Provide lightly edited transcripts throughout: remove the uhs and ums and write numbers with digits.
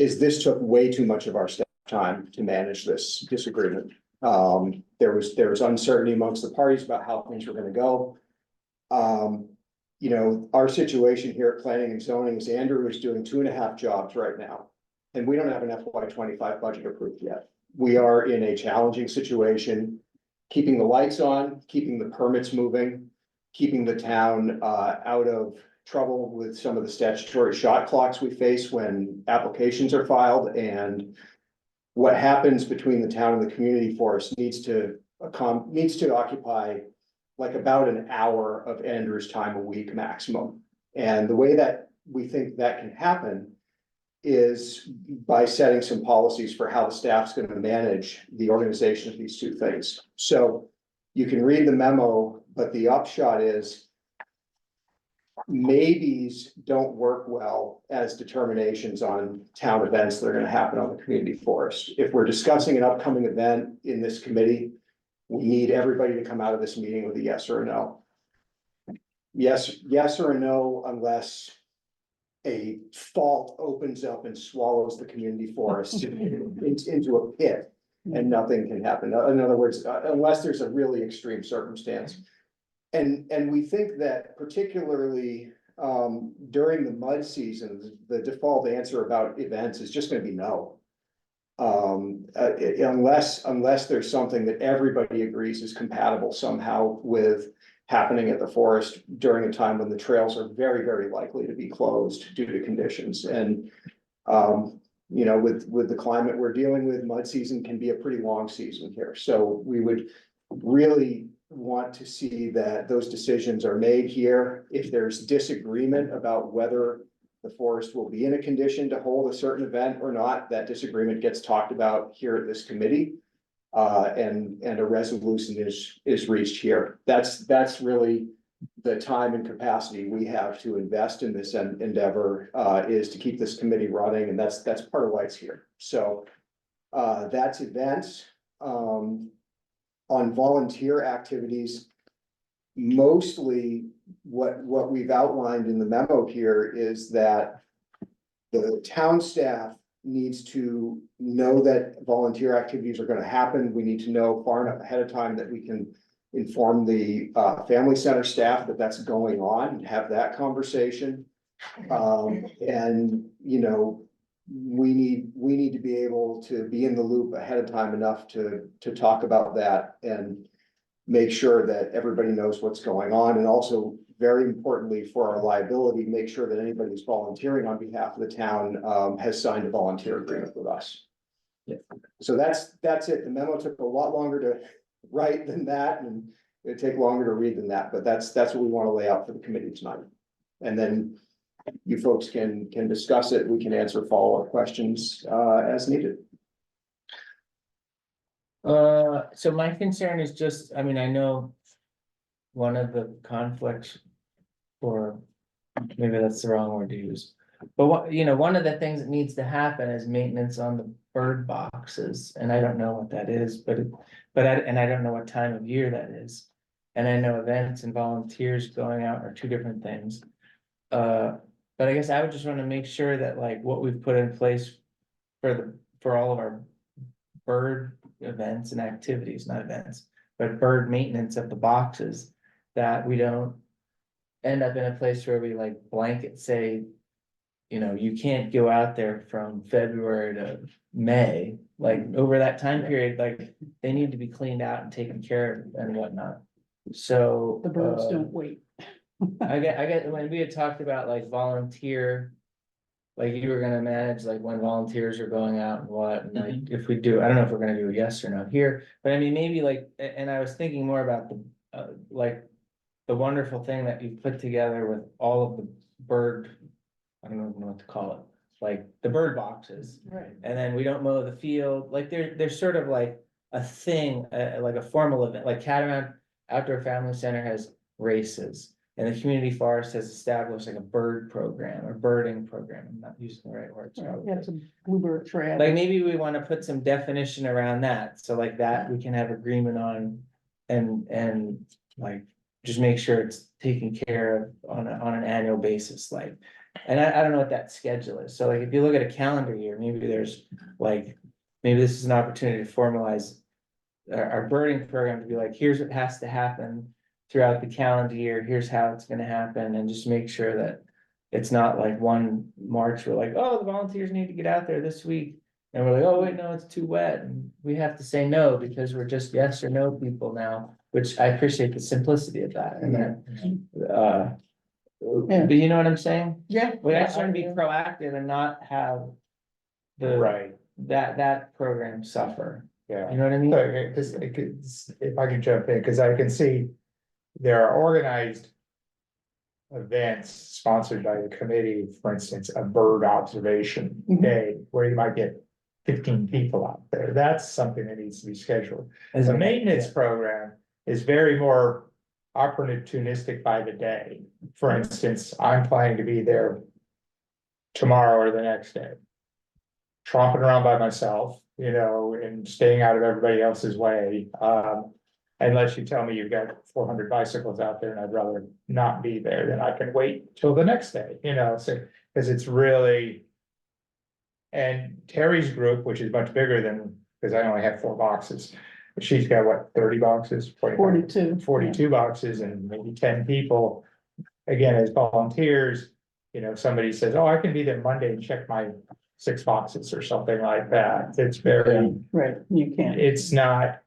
is this took way too much of our staff time to manage this disagreement. There was uncertainty amongst the parties about how things were gonna go. You know, our situation here at planning and zoning is Andrew is doing 2.5 jobs right now. And we don't have an FY25 budget approved yet. We are in a challenging situation, keeping the lights on, keeping the permits moving, keeping the town out of trouble with some of the statutory shot clocks we face when applications are filed. And what happens between the town and the community forest needs to occupy like about an hour of Andrew's time a week maximum. And the way that we think that can happen is by setting some policies for how the staff's going to manage the organization of these two things. So you can read the memo, but the upshot is maybes don't work well as determinations on town events that are going to happen on the community forest. If we're discussing an upcoming event in this committee, we need everybody to come out of this meeting with a yes or a no. Yes or a no, unless a fault opens up and swallows the community forest into a pit and nothing can happen. In other words, unless there's a really extreme circumstance. And we think that particularly during the mud season, the default answer about events is just going to be no. Unless there's something that everybody agrees is compatible somehow with happening at the forest during a time when the trails are very, very likely to be closed due to conditions. And, you know, with the climate we're dealing with, mud season can be a pretty long season here. So we would really want to see that those decisions are made here. If there's disagreement about whether the forest will be in a condition to hold a certain event or not, that disagreement gets talked about here at this committee. And a resolution is reached here. That's really the time and capacity we have to invest in this endeavor, is to keep this committee running, and that's part of why it's here. So that's events. On volunteer activities, mostly what we've outlined in the memo here is that the town staff needs to know that volunteer activities are going to happen. We need to know far enough ahead of time that we can inform the family center staff that that's going on and have that conversation. And you know, we need to be able to be in the loop ahead of time enough to talk about that and make sure that everybody knows what's going on. And also, very importantly for our liability, make sure that anybody who's volunteering on behalf of the town has signed a volunteer agreement with us. Yeah. So that's it. The memo took a lot longer to write than that, and it'd take longer to read than that, but that's what we want to lay out for the committee tonight. And then you folks can discuss it. We can answer follow-up questions as needed. So my concern is just, I mean, I know one of the conflicts, or maybe that's the wrong word to use, but what, you know, one of the things that needs to happen is maintenance on the bird boxes, and I don't know what that is, but I don't know what time of year that is. And I know events and volunteers going out are two different things. But I guess I would just want to make sure that like what we've put in place for all of our bird events and activities, not events, but bird maintenance of the boxes, that we don't end up in a place where we like blanket say, you know, you can't go out there from February to May, like over that time period, like they need to be cleaned out and taken care of and whatnot. So The birds don't wait. I get when we had talked about like volunteer, like you were gonna manage like when volunteers are going out and what, and like if we do, I don't know if we're gonna do a yes or no here, but I mean, maybe like, and I was thinking more about the like the wonderful thing that you put together with all of the bird, I don't know what to call it, like the bird boxes. Right. And then we don't mow the field, like there's sort of like a thing, like a formal event, like Catamount Outdoor Family Center has races. And the community forest has established like a bird program or birding program. I'm not using the right words. Yeah, it's a bluebird trail. Like maybe we want to put some definition around that. So like that we can have agreement on and like just make sure it's taken care of on an annual basis, like. And I don't know what that schedule is, so like, if you look at a calendar year, maybe there's like, maybe this is an opportunity to formalize. Our birding program to be like, here's what has to happen throughout the calendar year, here's how it's gonna happen, and just make sure that. It's not like one March, we're like, oh, the volunteers need to get out there this week. And we're like, oh, wait, no, it's too wet, and we have to say no, because we're just yes or no people now, which I appreciate the simplicity of that, and then, Yeah. but you know what I'm saying? Yeah. We just wanna be proactive and not have Right, that program suffer, yeah. you know what I mean? Because if I can jump in, because I can see there are organized events sponsored by the committee, for instance, a bird observation Mhm. day where you might get 15 people out there. That's something that needs to be scheduled. As The a- maintenance program is very more opportunistic by the day. For instance, I'm planning to be there tomorrow or the next day. Tromping around by myself, and staying out of everybody else's way. Unless you tell me you've got 400 bicycles out there and I'd rather not be there, then I can wait till the next day, so, because it's really. And Terry's group, which is much bigger than, because I only have 4 boxes, she's got what, 30 boxes? 42. 42 boxes and maybe 10 people. Again, as volunteers, somebody says, oh, I can be there Monday and check my 6 boxes or something like that. It's very, Right, you can't. it's not.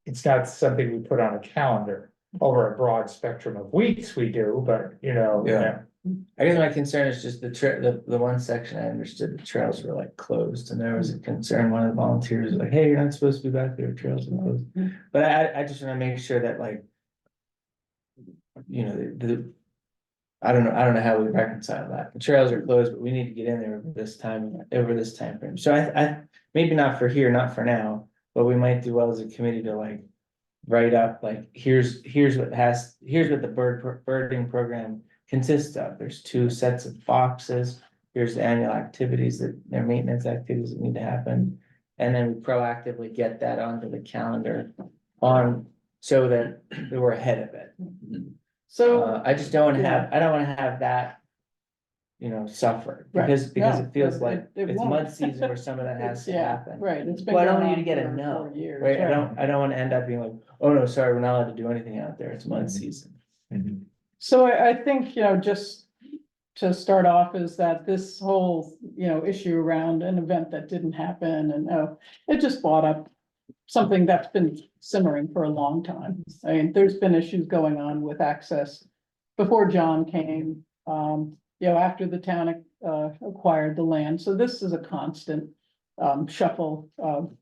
It's not something we put on a calendar over a broad spectrum of weeks we do, but Yeah. I guess my concern is just the one section I understood the trails were like closed, and there was a concern, one of the volunteers was like, hey, you're not supposed to be back there, trails are closed. But I just wanna make sure that like. I don't know how we reconcile that, the trails are closed, but we need to get in there over this time frame. So I, maybe not for here, not for now, but we might do well as a committee to like. Write up, like, here's what the birding program consists of, there's 2 sets of boxes. Here's the annual activities their maintenance activities that need to happen. And then we proactively get that onto the calendar so that we're ahead of it. So, I just don't wanna have that. Suffer, Right. because No, it feels it- like it it's won't. mud season where some of that has to yeah, happen. right, it's been Well, I don't going want you on to get a for no, 4 years. right? I don't wanna end up being like, oh no, sorry, we're not allowed to do anything out there, it's mud season. So I think, just to start off is that this whole, issue around an event that didn't happen and, it just brought up something that's been simmering for a long time. I mean, there's been issues going on with access before John came, after the town, acquired the land. So this is a constant, shuffle.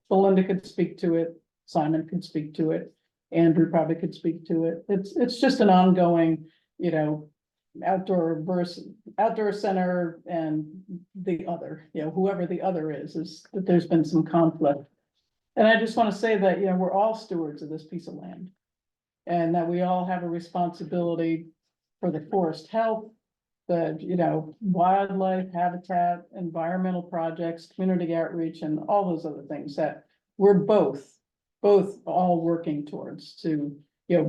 Belinda could speak to it, Simon could speak to it, Andrew probably could speak to it. It's just an ongoing, outdoor center and the other, whoever the other is that there's been some conflict. And I just want to say that, we're all stewards of this piece of land. And that we all have a responsibility for the forest health, the, wildlife habitat, environmental projects, community outreach, and all those other things that we're both all working towards to,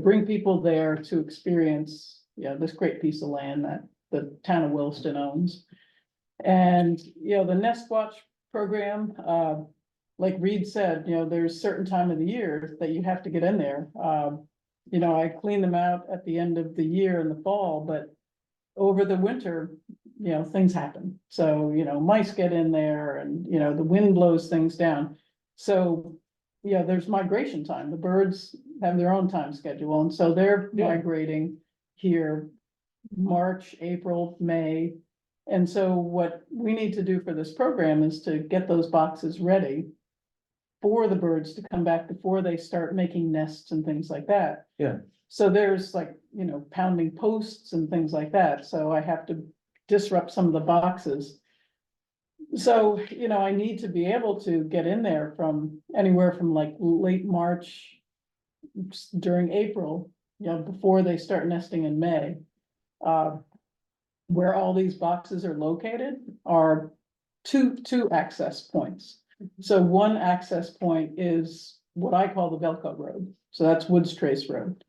bring people there to experience, this great piece of land that the town of Williston owns. And, the Nest Watch program, like Reed said, there's certain time of the year that you have to get in there. I clean them out at the end of the year in the fall, but over the winter, things happen. So, mice get in there and, the wind blows things down. So, there's migration time. The birds have their own time schedule, and so they're migrating here March, April, May. And so what we need to do for this program is to get those boxes ready for the birds to come back before they start making nests and things like that. Yeah. So there's like, pounding posts and things like that, so I have to disrupt some of the boxes. So, I need to be able to get in there from anywhere from like late March during April, before they start nesting in May. Where all these boxes are located are two access points. So one access point is what I call the Velco Road, so that's Woods Trace Road.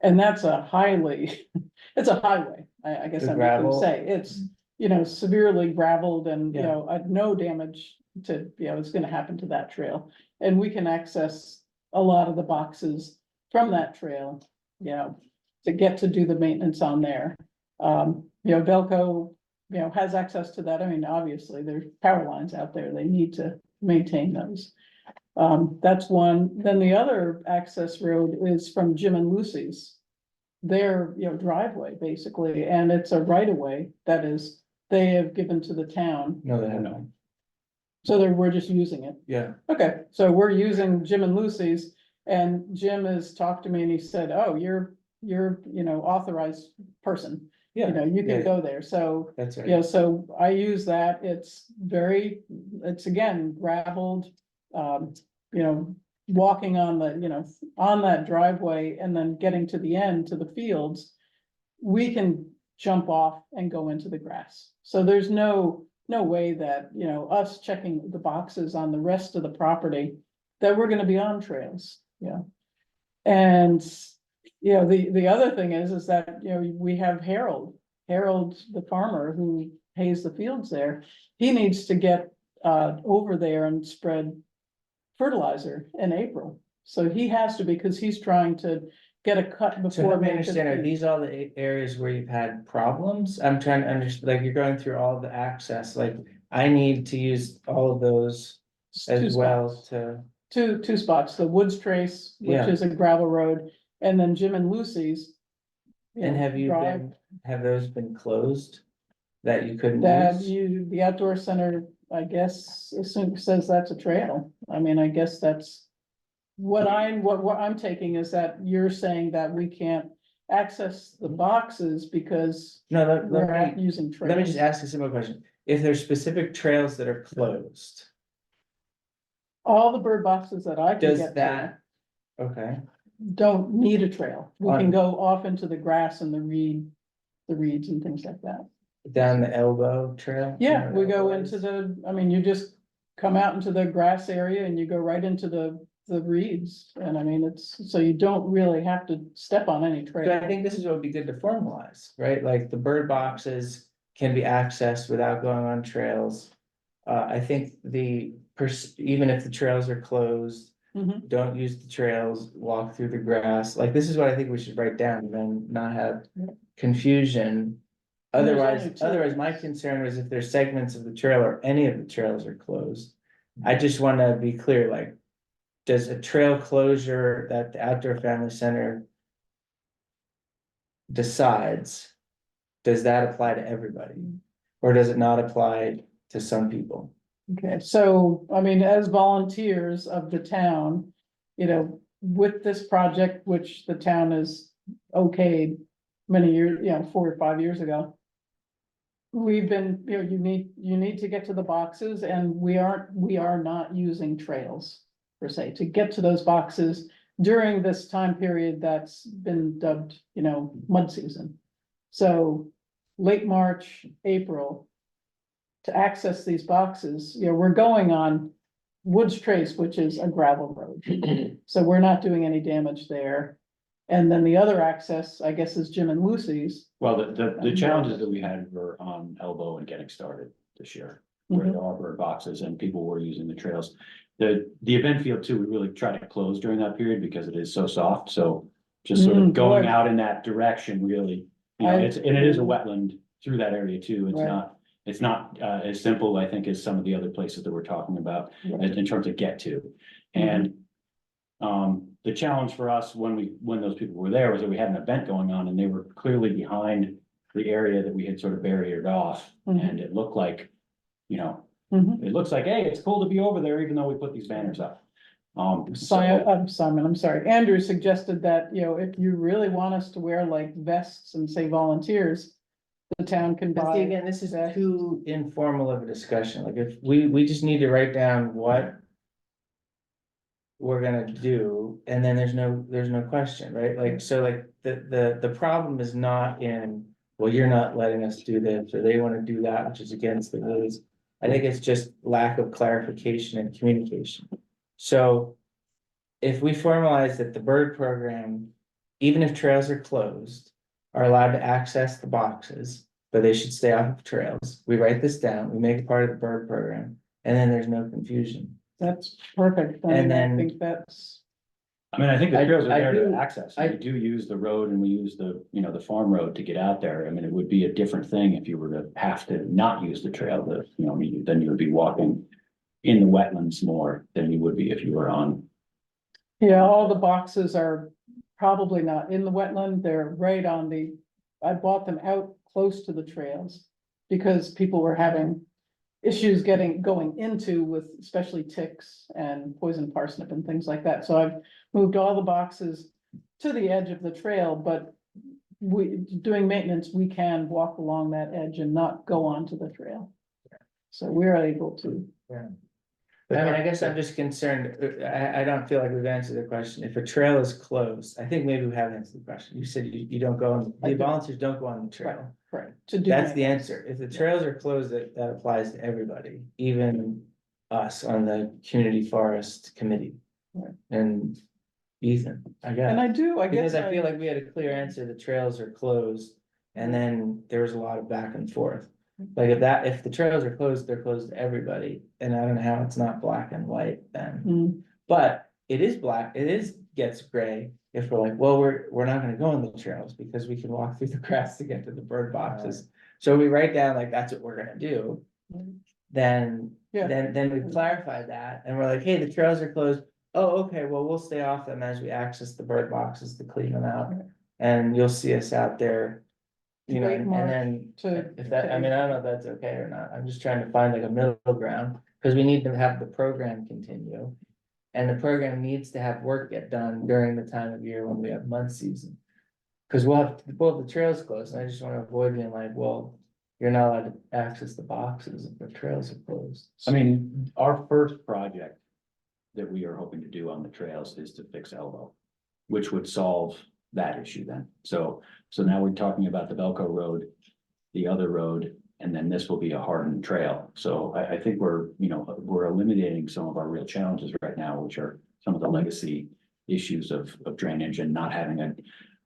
And that's a highly, it's a highway, I guess The I'm gravel? gonna say, it's, you know, severely graveled and, you Yeah. know, no damage to, you know, is gonna happen to that trail. And we can access a lot of the boxes from that trail, you know, to get to do the maintenance on there. You know, Velco, you know, has access to that. I mean, obviously, there's power lines out there. They need to maintain those. That's one. Then the other access road is from Jim and Lucy's. Their, you know, driveway, basically, and it's a right of way that is, they have given to the town. No, they haven't. So we're just using it. Yeah, Okay, so we're using Jim and Lucy's, and Jim has talked to me and he said, oh, you're, you know, authorized person. yeah. You know, you yeah, can go there, so, That's you know, right. so I use that, it's again gravelled. You know, walking on the, you know, on that driveway and then getting to the end, to the fields. We can jump off and go into the grass, so there's no way that, you know, us checking the boxes on the rest of the property, that we're gonna be on trails, yeah. And, you know, the other thing is that, you know, we have Harold, the farmer who pays the fields there. He needs to get over there and spread fertilizer in April. So he has to, because he's trying to get a cut So before. help me making understand, are the- these all the areas where you've had problems? I'm trying to understand, like, you're going through all the access, like, I need to use all of those two as well spots. to, Two spots, the Woods Trace, which Yeah. is a gravel road, and then Jim and Lucy's. and have you drive. been, have those been closed? That you couldn't That use? the outdoor center, I guess, says that's a trail. I mean, I guess that's. What I'm taking is that you're saying that we can't access the boxes because No, we're not using trails. let me just ask a simple question. If there's specific trails that are closed, All the bird boxes that I can does get to that, okay, don't need a trail. We can On- go off into the grass and the reeds and things like that. down the elbow trail? Yeah, You know we what go elbow into is? I mean, you just come out into the grass area and you go right into the reeds. And I mean, so you don't really have to step on any So I trail. think this is what would be good to formalize, right? Like the bird boxes can be accessed without going on trails. I think even if the trails are closed, Mhm. don't use the trails, walk through the grass. Like, this is what I think we should write down and then not have Yeah. confusion. And there's Otherwise, only two. my concern was if there's segments of the trail or any of the trails are closed. I just wanna be clear, like, does a trail closure that the outdoor family center decides, does that apply to everybody? Or does it not apply to some people? Okay, so, I mean, as volunteers of the town, you know, with this project, which the town has okayed many years, 4 or 5 years ago. We've been, you know, you need to get to the boxes and we are not using trails per se to get to those boxes during this time period that's been dubbed, you know, mud season. So late March, April, to access these boxes, you know, we're going on Woods Trace, which is a gravel road. So we're not doing any damage there. And then the other access, I guess, is Jim and Lucy's. Well, the challenges that we had were on Elbow and getting started this year, where there are bird boxes and people were using the trails. The event field too, we really try to close during that period because it is so soft, so just sort of going boy. out in that direction really. You know, and it is a wetland through that area too, Right. It's not as simple, I think, as some of the other places that we're talking about in terms of get to. And the challenge for us when those people were there was that we had an event going on and they were clearly behind the area that we had sort of barriered off. And it looked like, you know, it looks like, hey, it's cool to be over there, even though we put these banners up. Simon, I'm sorry, Andrew suggested that, you know, if you really want us to wear like vests and say volunteers, the town can But buy. see, again, this is vests. too informal of a discussion, like if we just need to write down what. We're gonna do, and then there's no question, right? Like, so like, the problem is not in, well, you're not letting us do this, or they wanna do that, which is against the rules. I think it's just lack of clarification and communication. So. If we formalize that the bird program even if trails are closed, are allowed to access the boxes, but they should stay off of trails. We write this down, we make it part of the bird program, and then there's no confusion. That's perfect. I And mean, I then- think that's, I mean, I think the trails are I there do- to access, I- we do use the road and we use the, the farm road to get out there. I mean, it would be a different thing if you were to have to not use the trail, then you would be walking in the wetlands more than you would be if you were on. yeah, all the boxes are probably not in the wetland. They're right on the, I bought them out close to the trails. Because people were having issues going into with especially ticks and poison parsnip and things like that. So I've moved all the boxes to the edge of the trail, but doing maintenance, we can walk along that edge and not go onto the trail. So we're able to. I mean, I guess I'm just concerned, I don't feel like we've answered the question. If a trail is closed, I think maybe we have answered the question. You said you don't go on, I the do. volunteers don't go on the trail. Right. To do. That's the maintenance. answer. If the trails are closed, that applies to everybody, even us on the community forest committee. Right. And Ethan, I And guess, I do, I guess. because I feel like we had a clear answer, the trails are closed, and then there was a lot of back and forth. Like if the trails are closed, they're closed to everybody, and I don't know how it's not black and white then. Mm, But it is black, gets gray if we're like, well, we're not gonna go on the trails because we can walk through the grass to get to the bird boxes. So we write down like, that's what we're gonna do. Then, Yeah. then we clarify that and we're like, hey, the trails are closed. Oh, okay, well, we'll stay off them as we access the bird boxes to clean them out. And you'll see us out there. You know, Late and March then to- if that, I mean, I don't know if that's okay or not. I'm just trying to find like a middle ground, because we need to have the program continue. And the program needs to have work get done during the time of year when we have mud season. Cause we'll have the trails closed, and I just wanna avoid being like, well, you're not allowed to access the boxes if the trails are closed. I mean, our first project that we are hoping to do on the trails is to fix Elbow, which would solve that issue then. So now we're talking about the Velco Road, the other road, and then this will be a hardened trail. So I think we're eliminating some of our real challenges right now, which are some of the legacy issues of drainage and not having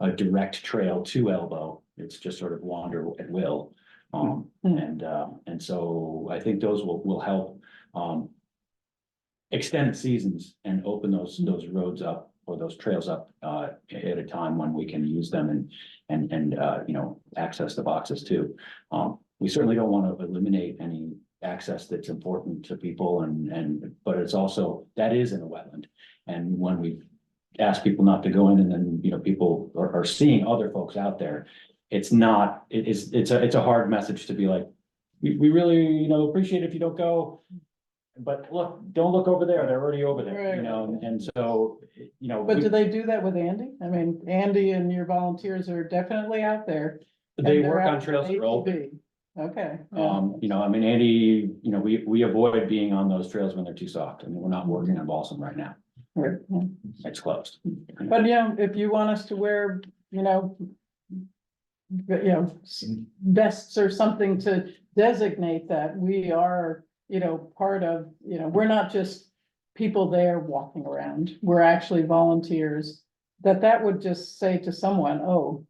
a direct trail to Elbow. It's just sort of wander at will. And so I think those will help extend seasons and open those roads up or those trails up at a time when we can use them and access the boxes too. We certainly don't want to eliminate any access that's important to people but it's also, that is in a wetland. And when we ask people not to go in and then, people are seeing other folks out there, it's a hard message to be like, we really, appreciate if you don't go. But look, don't look over there, they're already over there, Right. and so, But do they do that with Andy? I mean, Andy and your volunteers are definitely out there. they and they're work on out trails that are open. ATV. Okay. yeah. I mean, Andy, we avoid being on those trails when they're too soft. I mean, we're not working on Balsam right now. Right, yeah. It's closed. But if you want us to wear, vests or something to designate that we are, part of, we're not just people there walking around. We're actually volunteers. That would just say to someone, oh,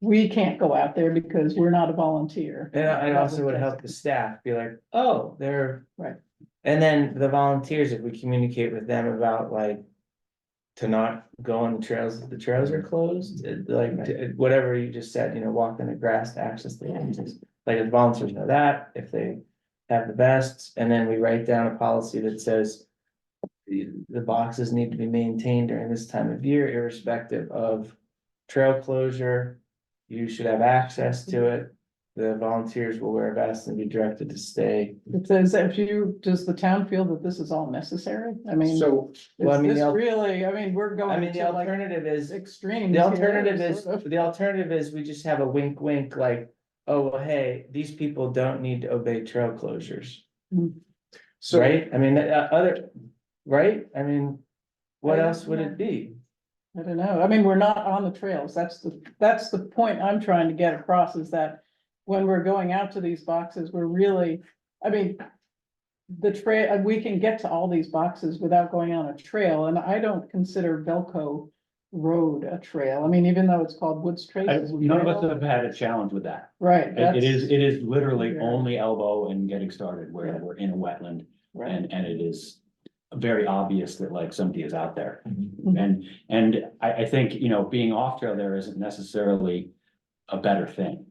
we can't go out there because we're not a volunteer. And it That also would just- help the staff be like, oh, they're. Right. And then the volunteers, if we communicate with them about like. To not go on the trails, if the trails are closed, whatever you just said, walk in the grass to access the answers. Like if volunteers know that, if they have the vests, and then we write down a policy that says. The boxes need to be maintained during this time of year, irrespective of trail closure. You should have access to it. The volunteers will wear vests and be directed to stay. It says, does the town feel that this is all necessary? I mean, So, Well, I is mean, this the al- really, we're I going mean, the to like alternative is, extremes. the here, alternative is, sort of. the alternative is we just have a wink, wink, like, oh, well, hey, these people don't need to obey trail closures. so Right? I mean, right? I mean, what I- else would it be? I don't know. I mean, we're not on the trails. That's the point I'm trying to get across is that when we're going out to these boxes, we're really, the trail, we can get to all these boxes without going on a trail. And I don't consider Velco road a trail. I mean, even though it's called Woods Traces. None of us Trail, have had a challenge with that. Right. It is literally Yeah. only elbow and getting started where Yeah. we're in a wetland. Right. And it is very obvious that like somebody is out there. Mhm. And I think, you know, being off trail there isn't necessarily a better thing.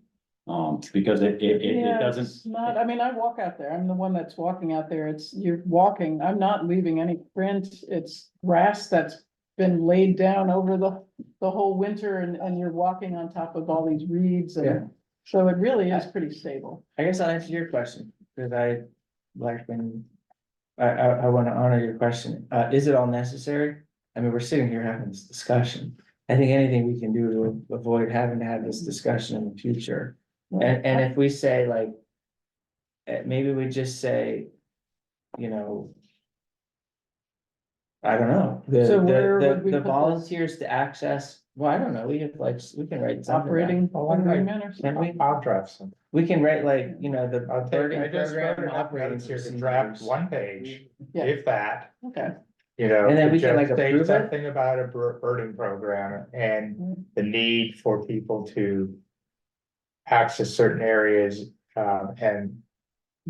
Because it Yeah, doesn't. it's not, I mean, I walk out there. I'm the one that's walking out there. You're walking, I'm not leaving any print. It's grass that's been laid down over the whole winter and you're walking on top of all these reeds Yeah. and so it really is pretty stable. I guess I'll answer your question, because I like when. I wanna honor your question. Is it all necessary? I mean, we're sitting here having this discussion. I think anything we can do to avoid having to have this discussion in the future. And if we say like. Maybe we just say, you know. I don't know, So where would we the put this? volunteers to access, well, I don't know, we could like, we can write something. down. Operating Oh, I like- agreement or Can something. we? I'll draft some. We can write like, you know, the I birding just program. wrote enough operating notes here to draft procedures. one page, Yeah. if that, Okay. you know. And then to we can, like, just say approve it? something about a birding program and the need for people to access certain areas, and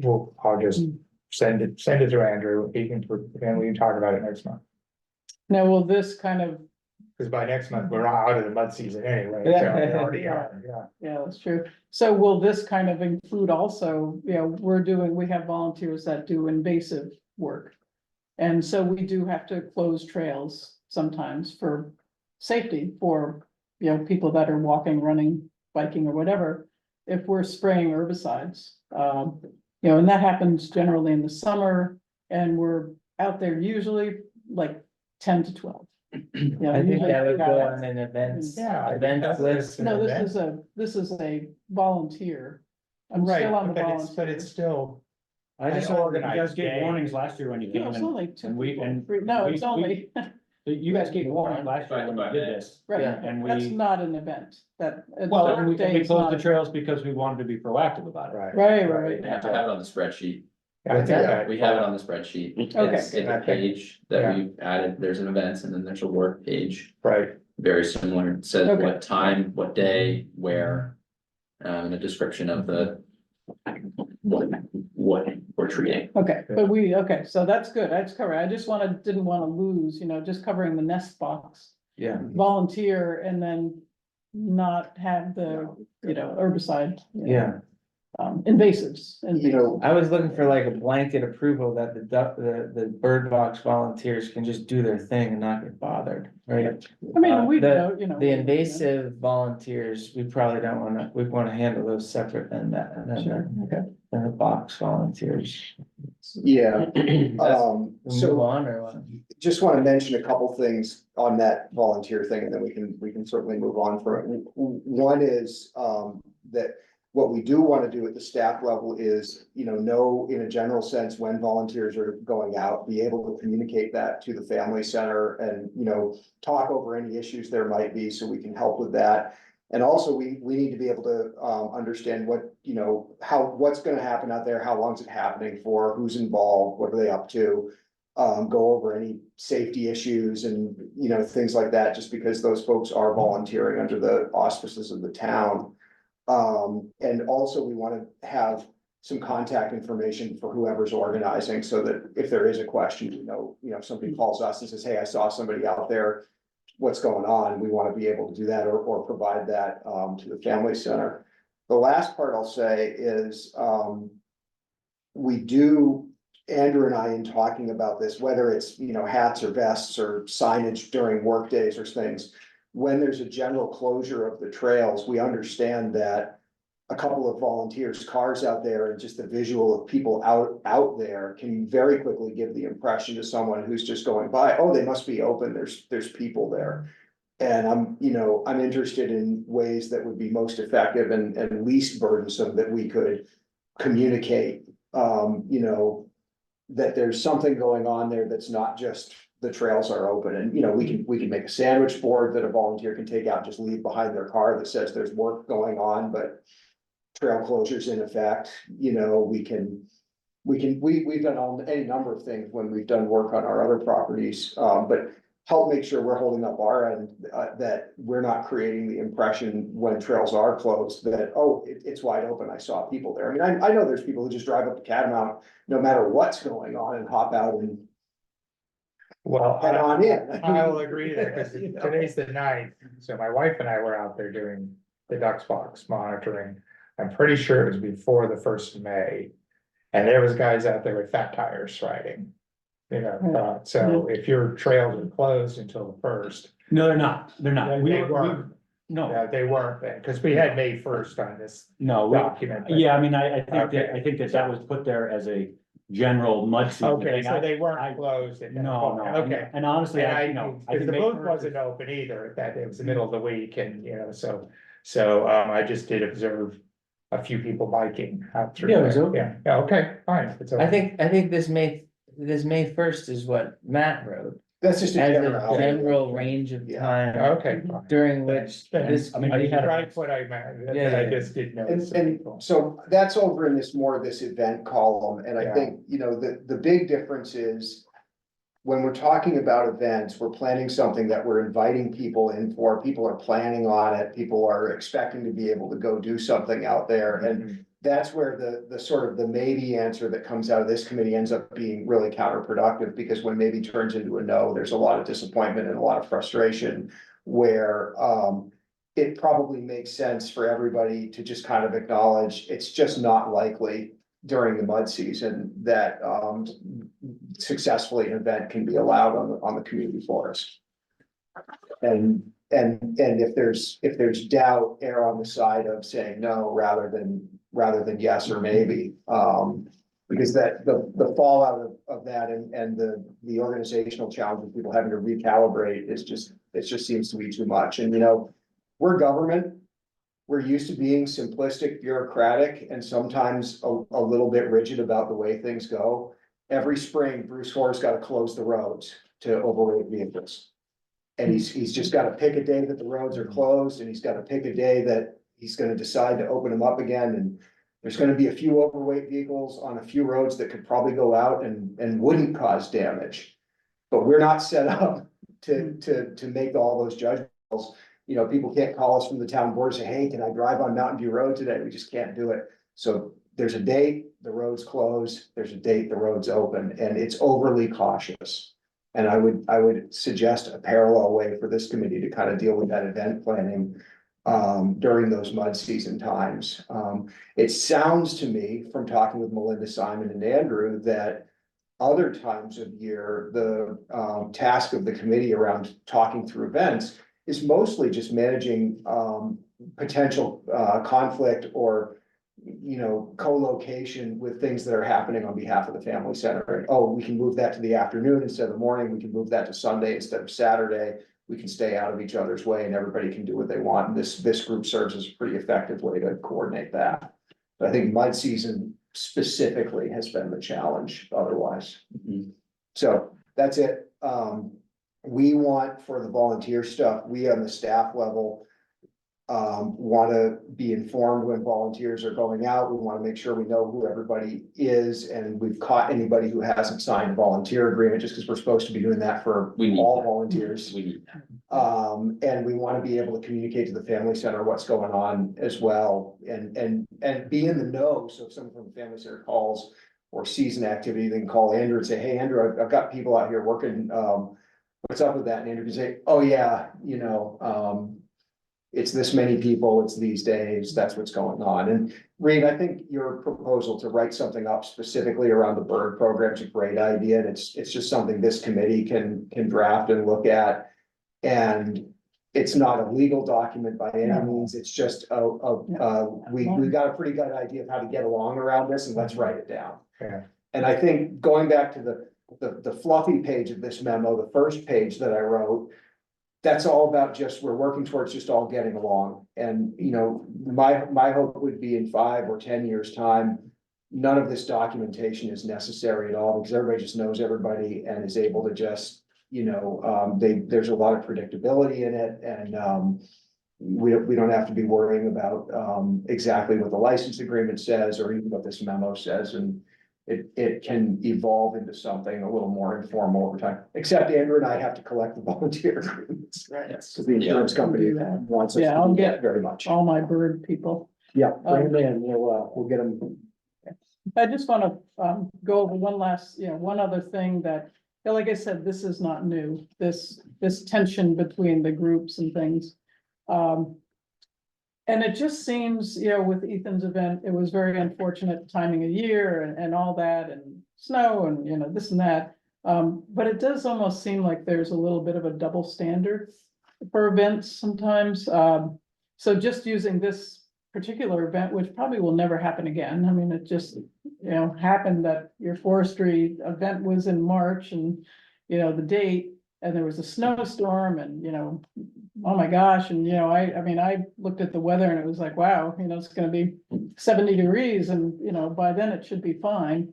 I'll just send it to Andrew, and we can talk about it next month. Now, will this kind of, Because by next month, we're out of the mud season anyway, so we already are, yeah. yeah, that's true. So will this kind of include also, you know, we have volunteers that do invasive work. And so we do have to close trails sometimes for safety for, you know, people that are walking, running, biking or whatever. If we're spraying herbicides, you know, and that happens generally in the summer and we're out there usually like 10 to 12. Yeah, I think usually that would we go got- on an events. Yeah. Event list. No, this is a volunteer. I'm Right, still on the but it's volunteer. still, I just, an You organized guys gave day. warnings last year when you No, came it's in. only two and we- people. and No, we- it's only, You guys gave warning last year when you did this. right, Yeah, and that's we- not an event, that. a Well, dark and we day is closed not the a- trails because we wanted to be proactive about it. right. Right. We have to have it on the spreadsheet. I think that- We have it on the spreadsheet. Okay. It's a page that we've added, there's an events and then there's a work page, Right, very similar. It says Okay. what time, what day, where. And a description of the. What we're treating. Okay, okay, so that's good, that's covered, I just didn't wanna lose, you know, just covering the nest box. yeah, Volunteer and then not have the, you know, herbicide. you know, yeah. Invasives. You know, I was looking for like a blanket approval that the bird box volunteers can just do their thing and not get bothered, right? I mean, we the- know, you know. The invasive volunteers, we probably don't wanna, we wanna handle those separate than that, Sure, okay. than the box volunteers. yeah, Move so on or what? just want to mention a couple things on that volunteer thing, and then we can certainly move on from it. One is, that what we do want to do at the staff level is, you know in a general sense, when volunteers are going out, be able to communicate that to the family center and, you know, talk over any issues there might be, so we can help with that. And also, we need to be able to, understand what, you know, what's gonna happen out there, how long's it happening for, who's involved, what are they up to? Go over any safety issues and, you know, things like that, just because those folks are volunteering under the auspices of the town. And also we wanna have some contact information for whoever's organizing, so that if there is a question, you know, if somebody calls us and says, hey, I saw somebody out there, what's going on, we wanna be able to do that or provide that, to the family center. The last part I'll say is, we do, Andrew and I, in talking about this, whether it's, you know, hats or vests or signage during work days or things. When there's a general closure of the trails, we understand that a couple of volunteers' cars out there and just the visual of people out there can very quickly give the impression to someone who's just going by, oh, they must be open, there's people there. And I'm interested in ways that would be most effective and least burdensome that we could communicate, you know, that there's something going on there that's not just the trails are open. And, you know, we can make a sandwich board that a volunteer can take out, just leave behind their car that says there's work going on, but trail closures in effect. You know, we've done any number of things when we've done work on our other properties, but help make sure we're holding up our end, that we're not creating the impression when trails are closed that, oh, it's wide open, I saw people there. I mean, I know there's people who just drive up to Catamount, no matter what's going on, and hop out and Well, head on in. I will agree there, because You know? today's the 9th, so my wife and I were out there doing the Ducks Box monitoring. I'm pretty sure it was before the 1st of May, and there was guys out there with fat tires riding. You know, so if your trails are closed until the 1st, No, they're not, they're not. they weren't, No, they weren't then, because we had May 1st on this no, document. but- yeah, I mean, I think Okay. that, I think that was put there as a general mud season Okay, thing. so they I- weren't closed at that No, point, no, okay. and honestly, And I, I, you know, I because can the make. booth wasn't open either, that it was the middle of the week and, you know, so I just did observe a few people biking out through Yeah, it was there. open. Yeah, okay, fine. It's I open. think this May 1st is what Matt wrote, That's just a as a general. general range of Yeah. time Okay. fine. during which Then- this. I mean, I we had a- tried what I meant, that Yeah, I yeah. just didn't notice. And so that's over in this event column, and I Yeah. think, you know, the big difference is. When we're talking about events, we're planning something that we're inviting people in for, people are planning on it, people are expecting to be able to go do something out there, and. That's where the sort of the maybe answer that comes out of this committee ends up being really counterproductive, because when maybe turns into a no, there's a lot of disappointment and a lot of frustration. Where it probably makes sense for everybody to just kind of acknowledge, it's just not likely during the mud season that successfully an event can be allowed on the community forest. And if there's doubt, err on the side of saying no rather than yes or maybe. Because that the fallout of that and the organizational challenge of people having to recalibrate is just, it just seems to be too much. And, you know, we're government. We're used to being simplistic, bureaucratic, and sometimes a little bit rigid about the way things go. Every spring, Bruce Hoar's got to close the roads to overweight vehicles. And he's just got to pick a day that the roads are closed, and he's got to pick a day that he's gonna decide to open them up again. And there's gonna be a few overweight vehicles on a few roads that could probably go out and wouldn't cause damage. But we're not set up to make all those judgments. You know, people can't call us from the town board and say, hey, can I drive on Mountain View Road today? We just can't do it. So there's a date, the road's closed, there's a date, the road's open, and it's overly cautious. And I would suggest a parallel way for this committee to kind of deal with that event planning during those mud season times. It sounds to me, from talking with Melinda, Simon, and Andrew, that other times of year, the task of the committee around talking through events is mostly just managing potential conflict or, you know, co-location with things that are happening on behalf of the family center. Oh, we can move that to the afternoon instead of the morning. We can move that to Sunday instead of Saturday. We can stay out of each other's way and everybody can do what they want. And this group serves as a pretty effective way to coordinate that. But I think mud season specifically has been the challenge otherwise. Mhm. So that's it. We want, for the volunteer stuff, we on the staff level want to be informed when volunteers are going out. We want to make sure we know who everybody is, and we've caught anybody who hasn't signed a volunteer agreement, just because we're supposed to be doing that for We need all that. volunteers. We need that. And we want to be able to communicate to the family center what's going on as well, and be in the know. So if someone from the family center calls or sees an activity, they can call Andrew and say, hey, Andrew, I've got people out here working, what's up with that? And Andrew can say, oh yeah, you know, it's this many people, it's these days, that's what's going on. And Reed, I think your proposal to write something up specifically around the bird program is a great idea, and it's just something this committee can draft and look at. And it's not a legal document by any means, it's just we got a pretty good idea of how to get along around this, and let's write it down. Yeah. And I think going back to the fluffy page of this memo, the first page that I wrote, that's all about just, we're working towards just all getting along. And, you know, my hope would be in 5 or 10 years' time, none of this documentation is necessary at all, because everybody just knows everybody and is able to just, you know, there's a lot of predictability in it, and we don't have to be worrying about exactly what the license agreement says or even what this memo says. it can evolve into something a little more informal over time, except Andrew and I have to collect the volunteer agreements. Right. Because the insurance company wants us Yeah, to I'll do that get very much. all my bird people. Yeah, bring them in, we'll get them. I just wanna, go over one last, one other thing that, like I said, this is not new, this tension between the groups and things. And it just seems, with Ethan's event, it was very unfortunate timing of year and all that and snow and, this and that. But it does almost seem like there's a little bit of a double standard for events sometimes. So just using this particular event, which probably will never happen again. I mean, it just, happened that your forestry event was in March and, the date, and there was a snowstorm and, oh my gosh, and I mean, I looked at the weather and it was like, wow, it's gonna be 70 degrees and, by then it should be fine.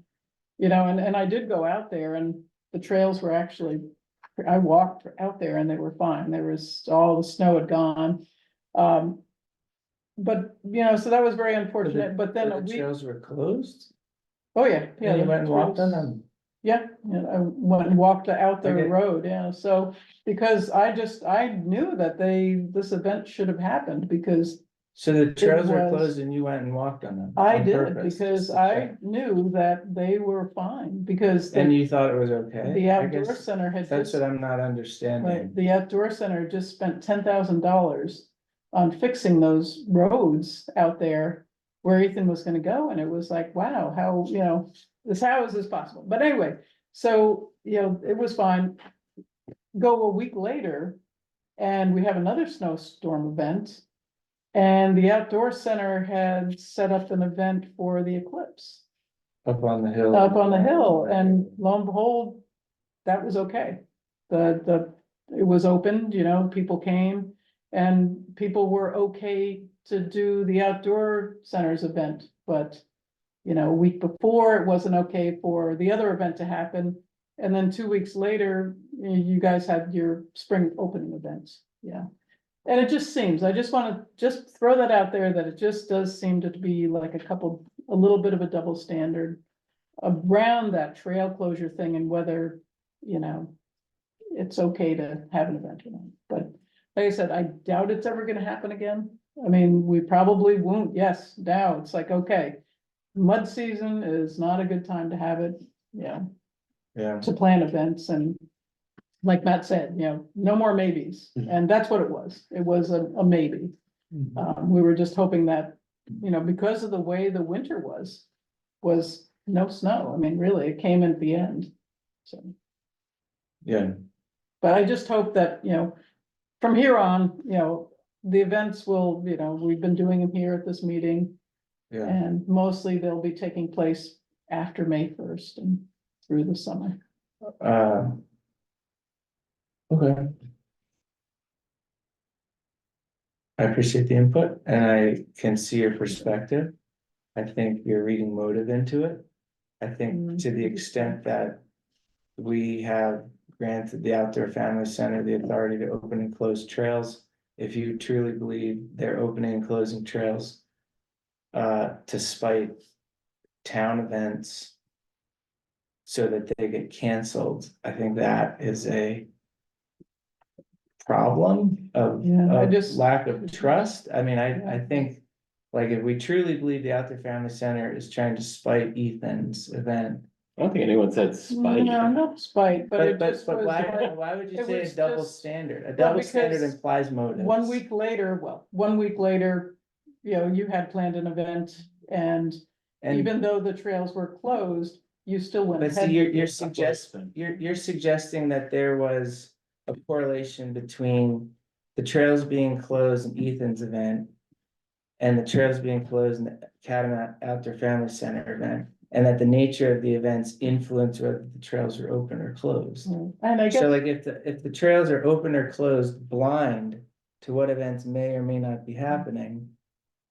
And I did go out there and the trails were actually, I walked out there and they were fine. There was, all the snow had gone. But, so that was very unfortunate, but then The a week, trails were closed? oh yeah. Yeah, And you the went and walked on trails- them? Yeah, I went and walked out the Okay. road, yeah, so, because I knew that this event should have happened, because So the trails were was- closed and you went and walked on them? I on did, purpose, because just to I check? knew that they were fine, because And the you thought it was okay? the I outdoor guess center had that's just, what I'm not right, understanding. the outdoor center just spent $10,000 on fixing those roads out there where Ethan was gonna go, and it was like, wow, how, how is this possible? But anyway, so, it was fine. Go a week later, and we have another snowstorm event. And the outdoor center had set up an event for the eclipse Up on the hill. up on the hill, and lo and behold, that was okay. It was opened, people came, and people were okay to do the outdoor center's event, but. A week before, it wasn't okay for the other event to happen, and then 2 weeks later, you guys had your spring opening events, yeah. And it just seems, I just wanna just throw that out there, that it just does seem to be like a little bit of a double standard around that trail closure thing and whether, it's okay to have an event or not. But like I said, I doubt it's ever gonna happen again. I mean, we probably won't, yes, now it's like, okay, mud season is not a good time to have it, Yeah. to plan events, and like Matt said, no more maybes, and that's what it was. It was a maybe. We were just hoping that, because of the way the winter was no snow. I mean, really, it came at the end. So, Yeah, but I just hope that, from here on, the events will, we've been doing them here at this meeting. yeah. And mostly they'll be taking place after May 1st and through the summer. Okay. I appreciate the input and I can see your perspective. I think you're reading motive into it. I think to the extent that we have granted the Outdoor Family Center the authority to open and close trails, if you truly believe they're opening and closing trails to spite town events so that they get canceled, I think that is a problem of Yeah, I just- lack of trust. I mean, I think, like, if we truly believe the Outdoor Family Center is trying to spite Ethan's event. I don't think anyone said spite. No, not spite, but it just But was why, like, why would you it say a was double just- standard? A Well, double standard because implies motives. 1 week later, you had planned an event, and And, even though the trails were closed, you still went but see, ahead. you're suggesting that there was a correlation between the trails being closed in Ethan's event and the trails being closed in the Catamount Outdoor Family Center event, and that the nature of the events influence whether the trails are open or closed. And I guess, So like if the trails are open or closed blind to what events may or may not be happening,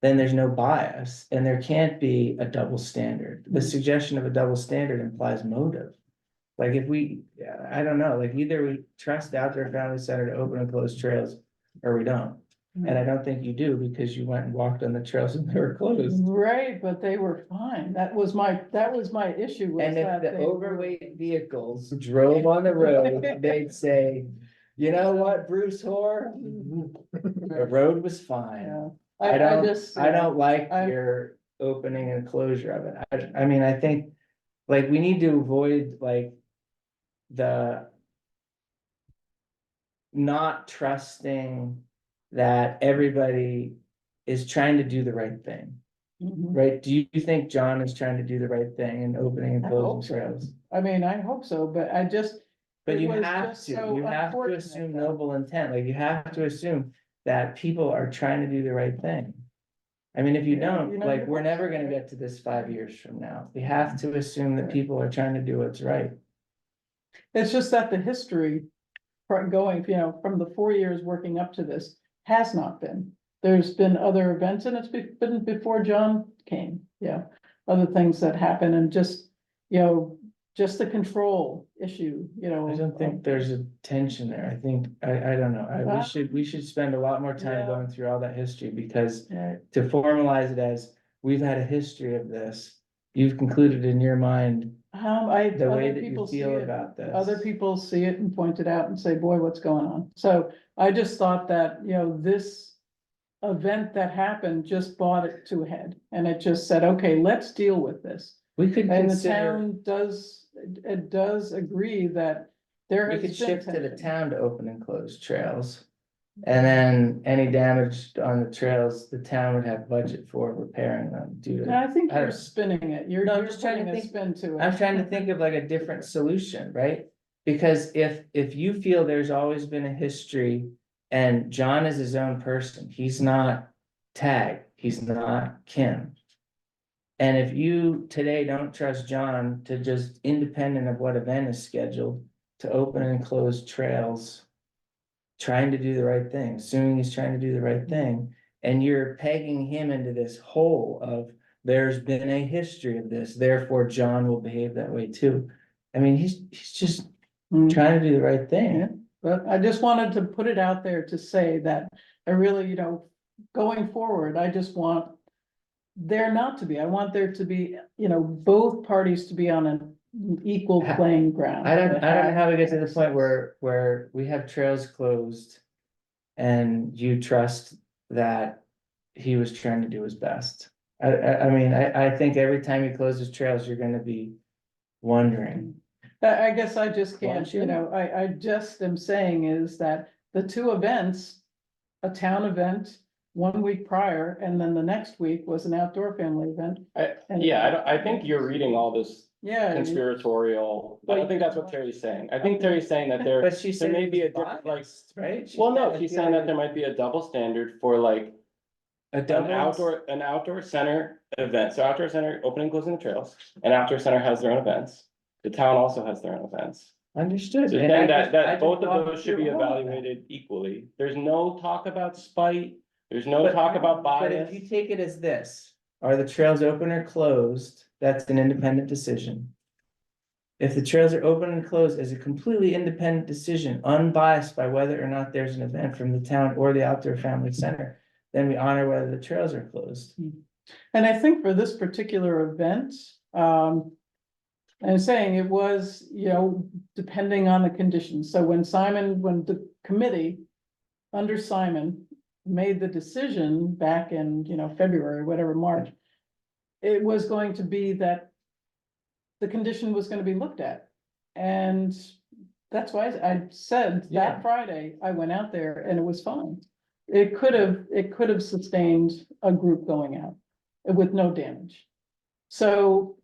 then there's no bias and there can't be a double standard. The suggestion of a double standard implies motive. Like if we, I don't know, like either we trust the Outdoor Family Center to open and close trails or we don't. And I don't think you do because you went and walked on the trails and they were closed. Right, but they were fine. That was my issue was And if that the they were- overweight vehicles drove on the road, they'd say, you know what, Bruce Hoare? The road was fine. Yeah. I don't, just, I don't like I- your opening and closure of it. I mean, I think, like, we need to avoid, like, the not trusting that everybody is trying to do the right thing, Mhm. right? Do you think John is trying to do the right thing and opening and I closing hope so. trails? I mean, I hope so, but I just. But it you was have just to, so you have to unfortunate assume that- noble intent, like, you have to assume that people are trying to do the right thing. I mean, if you Yeah, don't, you know, like, you we're hope never so, gonna right? get to this 5 years from now. We have to assume that Right. people are trying to do what's right. It's just that the history going, from the 4 years working up to this has not been. There's been other events and it's been before John came, other things that happen and just, just the control issue, I don't think there's a tension there. I think, I don't know. We should spend a lot more time Yeah. going through all that history because Right. to formalize it as, we've had a history of this. You've concluded in your mind the way Other that you people see feel it. about this. Other people see it and point it out and say, boy, what's going on? So I just thought that, this event that happened just brought it to a head. And it just said, okay, let's deal with this. We could And the consider, town it does agree that there we has been could shift to the tension. town to open and close trails. And then any damage on the trails, the town would have budget for repairing them due And to. I think I you're don't- spinning it. You're No, I'm you're just trying to putting a think- spin to it. I'm trying to think of like a different solution, right? Because if you feel there's always been a history and John is his own person, he's not Tag, he's not Kim. And if you today don't trust John to just independent of what event is scheduled, to open and close trails. Trying to do the right thing, assuming he's trying to do the right thing, and you're pegging him into this hole of. There's been a history of this, therefore John will behave that way too. I mean, he's just Mm. trying to do the right Yeah, thing. but I just wanted to put it out there to say that I really, going forward, I just want. There not to be, I want there to be, both parties to be on an equal Ha- playing ground. I don't know how we get to the point where we have trails closed. And you trust that he was trying to do his best. I mean, I think every time he closes trails, you're gonna be wondering. I guess I just can't, Won't you? I just am saying is that the two events. A town event 1 week prior, and then the next week was an outdoor family event. I think you're reading all this Yeah. conspiratorial, I don't think that's what Terry's saying. I think Terry's saying that there, But she there said may it be a was different, like, biased, right? She well, no, said she's it saying that was there might be a double standard for like A an double. outdoor center event, so outdoor center opening, closing the trails, and outdoor center has their own events. The town also has their own events. Understood. So And then I just both of walked those should be through all of that. evaluated equally. There's no talk about spite, there's no talk about But bias. if you take it as this, are the trails open or closed? That's an independent decision. If the trails are open and closed as a completely independent decision, unbiased by whether or not there's an event from the town or the outdoor family center, then we honor whether the trails are closed. And I think for this particular event, I'm saying it was, depending on the conditions. So when the committee under Simon made the decision back in, February, whatever, March, it was going to be that the condition was gonna be looked at. And that's why I said Yeah. that Friday, I went out there and it was fine. It could have sustained a group going out with no damage. So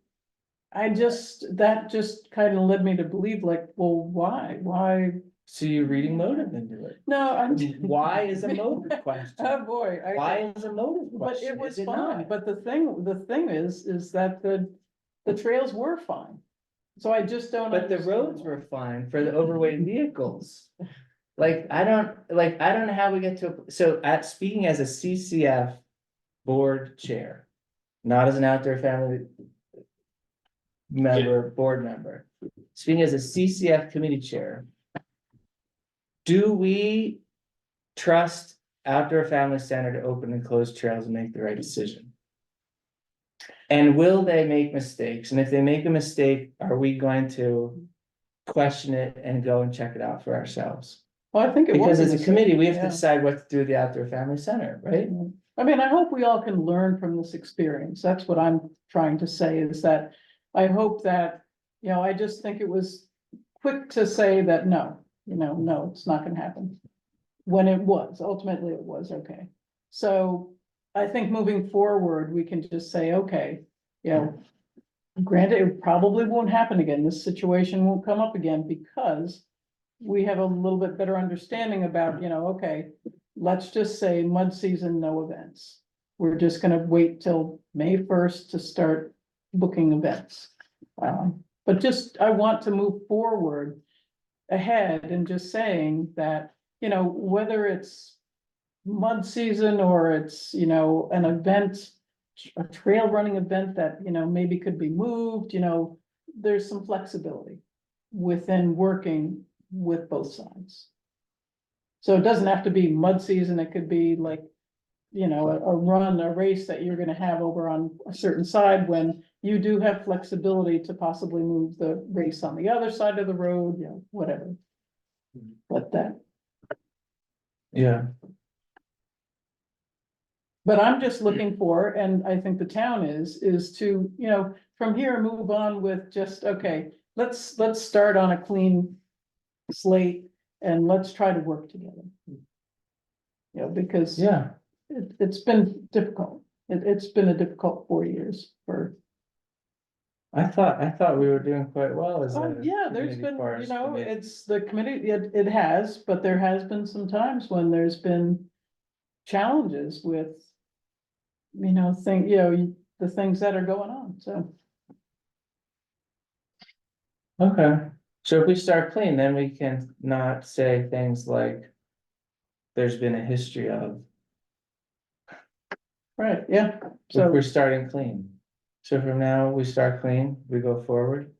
that just kind of led me to believe like, well, why? So you're reading motive into it. No, I'm. Why is a motive question? Oh, boy. Why is a motive But question? it was Is it fine, not? but the thing is that the trails were fine. So I just don't. But the understand roads why. were fine for the overweight vehicles. Like, I don't know how we get to, speaking as a CCF board chair, not as an outdoor family board member, speaking as a CCF committee chair. Do we trust outdoor family center to open and close trails and make the right decision? And will they make mistakes? And if they make a mistake, are we going to question it and go and check it out for ourselves? Well, I think it was. Because as a mistake, committee, we have yeah. to decide what to do with the outdoor family center, right? I mean, I hope we all can learn from this experience. That's what I'm trying to say is that I hope that, I just think it was quick to say that no, no, it's not gonna happen. When ultimately it was okay. So I think moving forward, we can just say, okay, granted, it probably won't happen again. This situation won't come up again because we have a little bit better understanding about, okay, let's just say mud season, no events. We're just gonna wait till May 1st to start booking events. But just, I want to move forward ahead and just saying that, whether it's mud season or it's, an event, a trail running event that, maybe could be moved, there's some flexibility within working with both sides. So it doesn't have to be mud season, it could be like, a race that you're gonna have over on a certain side when you do have flexibility to possibly move the race on the other side of the road, whatever. But Yeah. but I'm just looking for, and I think the town is to, from here move on with just, okay, let's start on a clean slate and let's try to work together. Because Yeah, it's been difficult. It's been a difficult 4 years for. I thought we were doing quite well as Oh, a. yeah, there's community been, forest committee. it's the committee, it has, but there has been some times when there's been challenges with. The things that are going on, so. Okay, so if we start clean, then we can not say things like. There's been a history of, Right, yeah, if so, we're starting clean. So from now, we start clean, we go forward.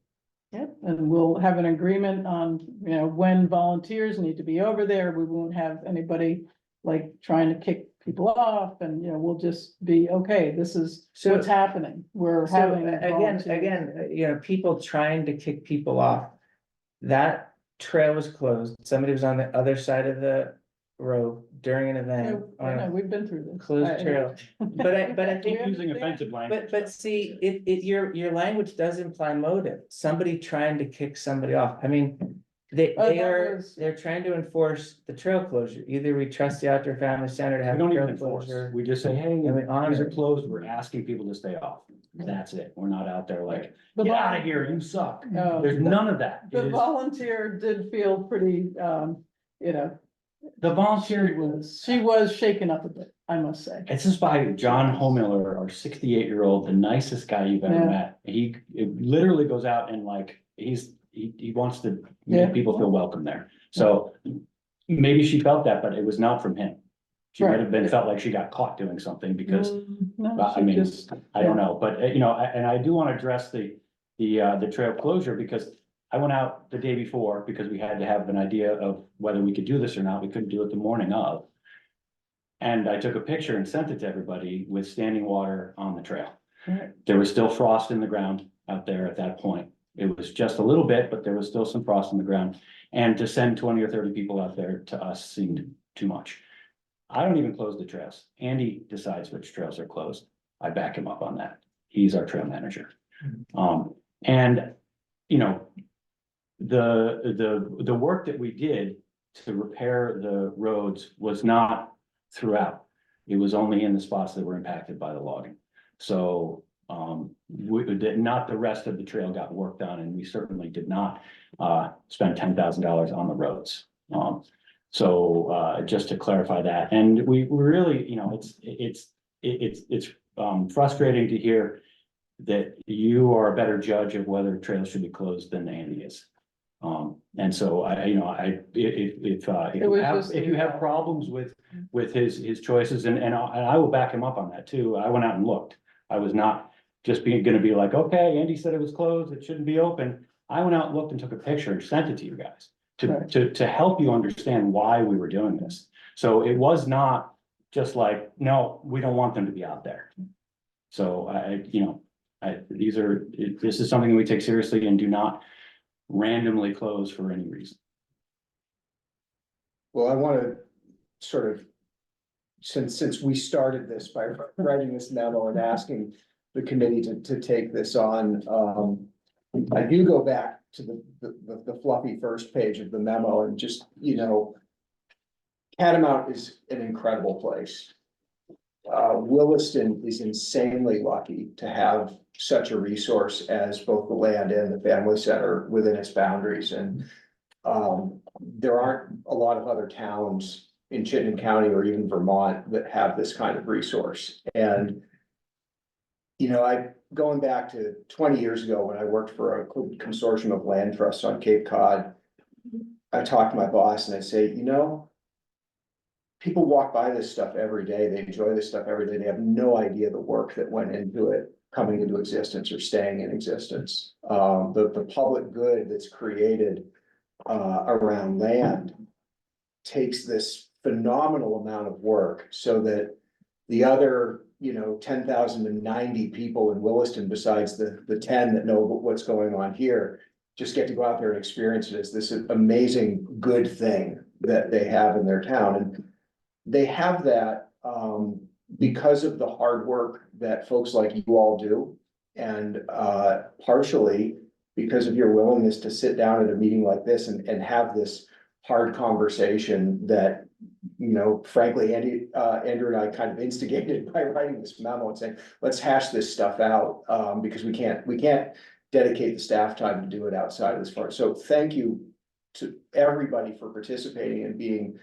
yeah, and we'll have an agreement on, when volunteers need to be over there, we won't have anybody. Like trying to kick people off and, we'll just be, okay, this is So- what's happening, we're So having. again, volunteers. people trying to kick people off. That trail was closed, somebody was on the other side of the road during an Yeah, event. I know, we've been through this. Closed trail. But I think We Using understand. offensive language. But see, your language does imply motive, somebody trying to kick somebody off, I mean. They Oh, that are, was- they're trying to enforce the trail closure, either we trust the outdoor family center to We have. don't trail even enforce, closure, we just say, hey, And we honor these are it. closed, we're asking people to stay off. That's it, we're not out there like, The get out of vol- here, you suck. Oh, There's none of that. It The is, volunteer did feel pretty, the volunteer, she was shaken up a bit, I must say. this is by John Homiller, our 68-year-old, the nicest guy you've ever Yeah. met. He it literally goes out and like, he wants to Yeah. make people feel welcome there. So maybe she felt that, but it was not from him. She might have been, felt like she got caught doing something because No, I she mean, just, I don't know, but and I do want to address the trail closure because I went out the day before because we had to have an idea of whether we could do this or not. We couldn't do it the morning of. And I took a picture and sent it to everybody with standing water on the trail. Right. There was still frost in the ground out there at that point. It was just a little bit, but there was still some frost in the ground. And to send 20 or 30 people out there to us seemed too much. I don't even close the trails. Andy decides which trails are closed. I back him up on that. He's our trail manager. And, the work that we did to repair the roads was not throughout. It was only in the spots that were impacted by the logging. So, not the rest of the trail got worked on, and we certainly did not, spend $10,000 on the roads. So just to clarify that, and we really, it's frustrating to hear that you are a better judge of whether trails should be closed than Andy is. And so if you have problems with his choices, and I will back him up on that too. I went out and looked. I was not just gonna be like, okay, Andy said it was closed, it shouldn't be open. I went out and looked and took a picture and sent it to you guys to help you understand why we were doing this. So it was not just like, no, we don't want them to be out there. So this is something we take seriously and do not randomly close for any reason. Well, I wanna sort of, since we started this by writing this memo and asking the committee to take this on, I do go back to the fluffy first page of the memo and just, Catamount is an incredible place. Williston is insanely lucky to have such a resource as both the land and the family center within its boundaries, and there aren't a lot of other towns in Chittenden County or even Vermont that have this kind of resource. And going back to 20 years ago when I worked for a consortium of land trusts on Cape Cod, I talked to my boss and I say, people walk by this stuff every day. They enjoy this stuff every day. They have no idea the work that went into it coming into existence or staying in existence. The public good that's created around land takes this phenomenal amount of work so that the other, 10,090 people in Williston, besides the 10 that know what's going on here, just get to go out there and experience it as this amazing good thing that they have in their town. And they have that because of the hard work that folks like you all do. And partially because of your willingness to sit down at a meeting like this and have this hard conversation that, frankly, Andrew and I kind of instigated by writing this memo and saying, let's hash this stuff out, because we can't dedicate the staff time to do it outside of this part. So thank you to everybody for participating and being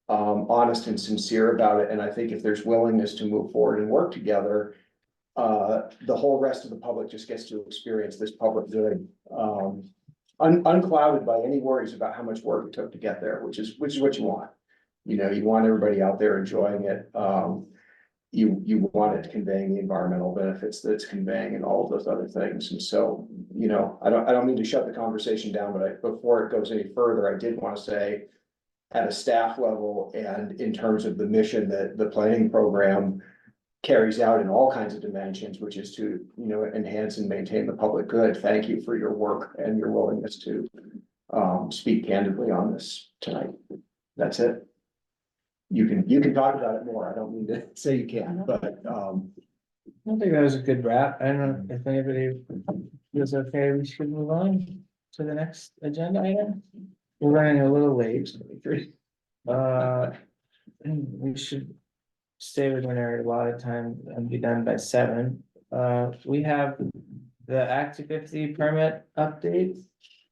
honest and sincere about it. And I think if there's willingness to move forward and work together, the whole rest of the public just gets to experience this public good, unclouded by any worries about how much work it took to get there, which is what you want. You want everybody out there enjoying it. You want it conveying the environmental benefits that it's conveying and all of those other things. And so, I don't mean to shut the conversation down, but before it goes any further, I did want to say, at a staff level and in terms of the mission that the planning program carries out in all kinds of dimensions, which is to, enhance and maintain the public good. Thank you for your work and your willingness to speak candidly on this tonight. That's it. You can talk about it more. I don't mean to say you can't, but I don't think that was a good wrap. I don't know if anybody feels okay, we should move on to the next agenda item. We're running a little late. We should stay within our allotted time and be done by 7. We have the Act 250 permit update,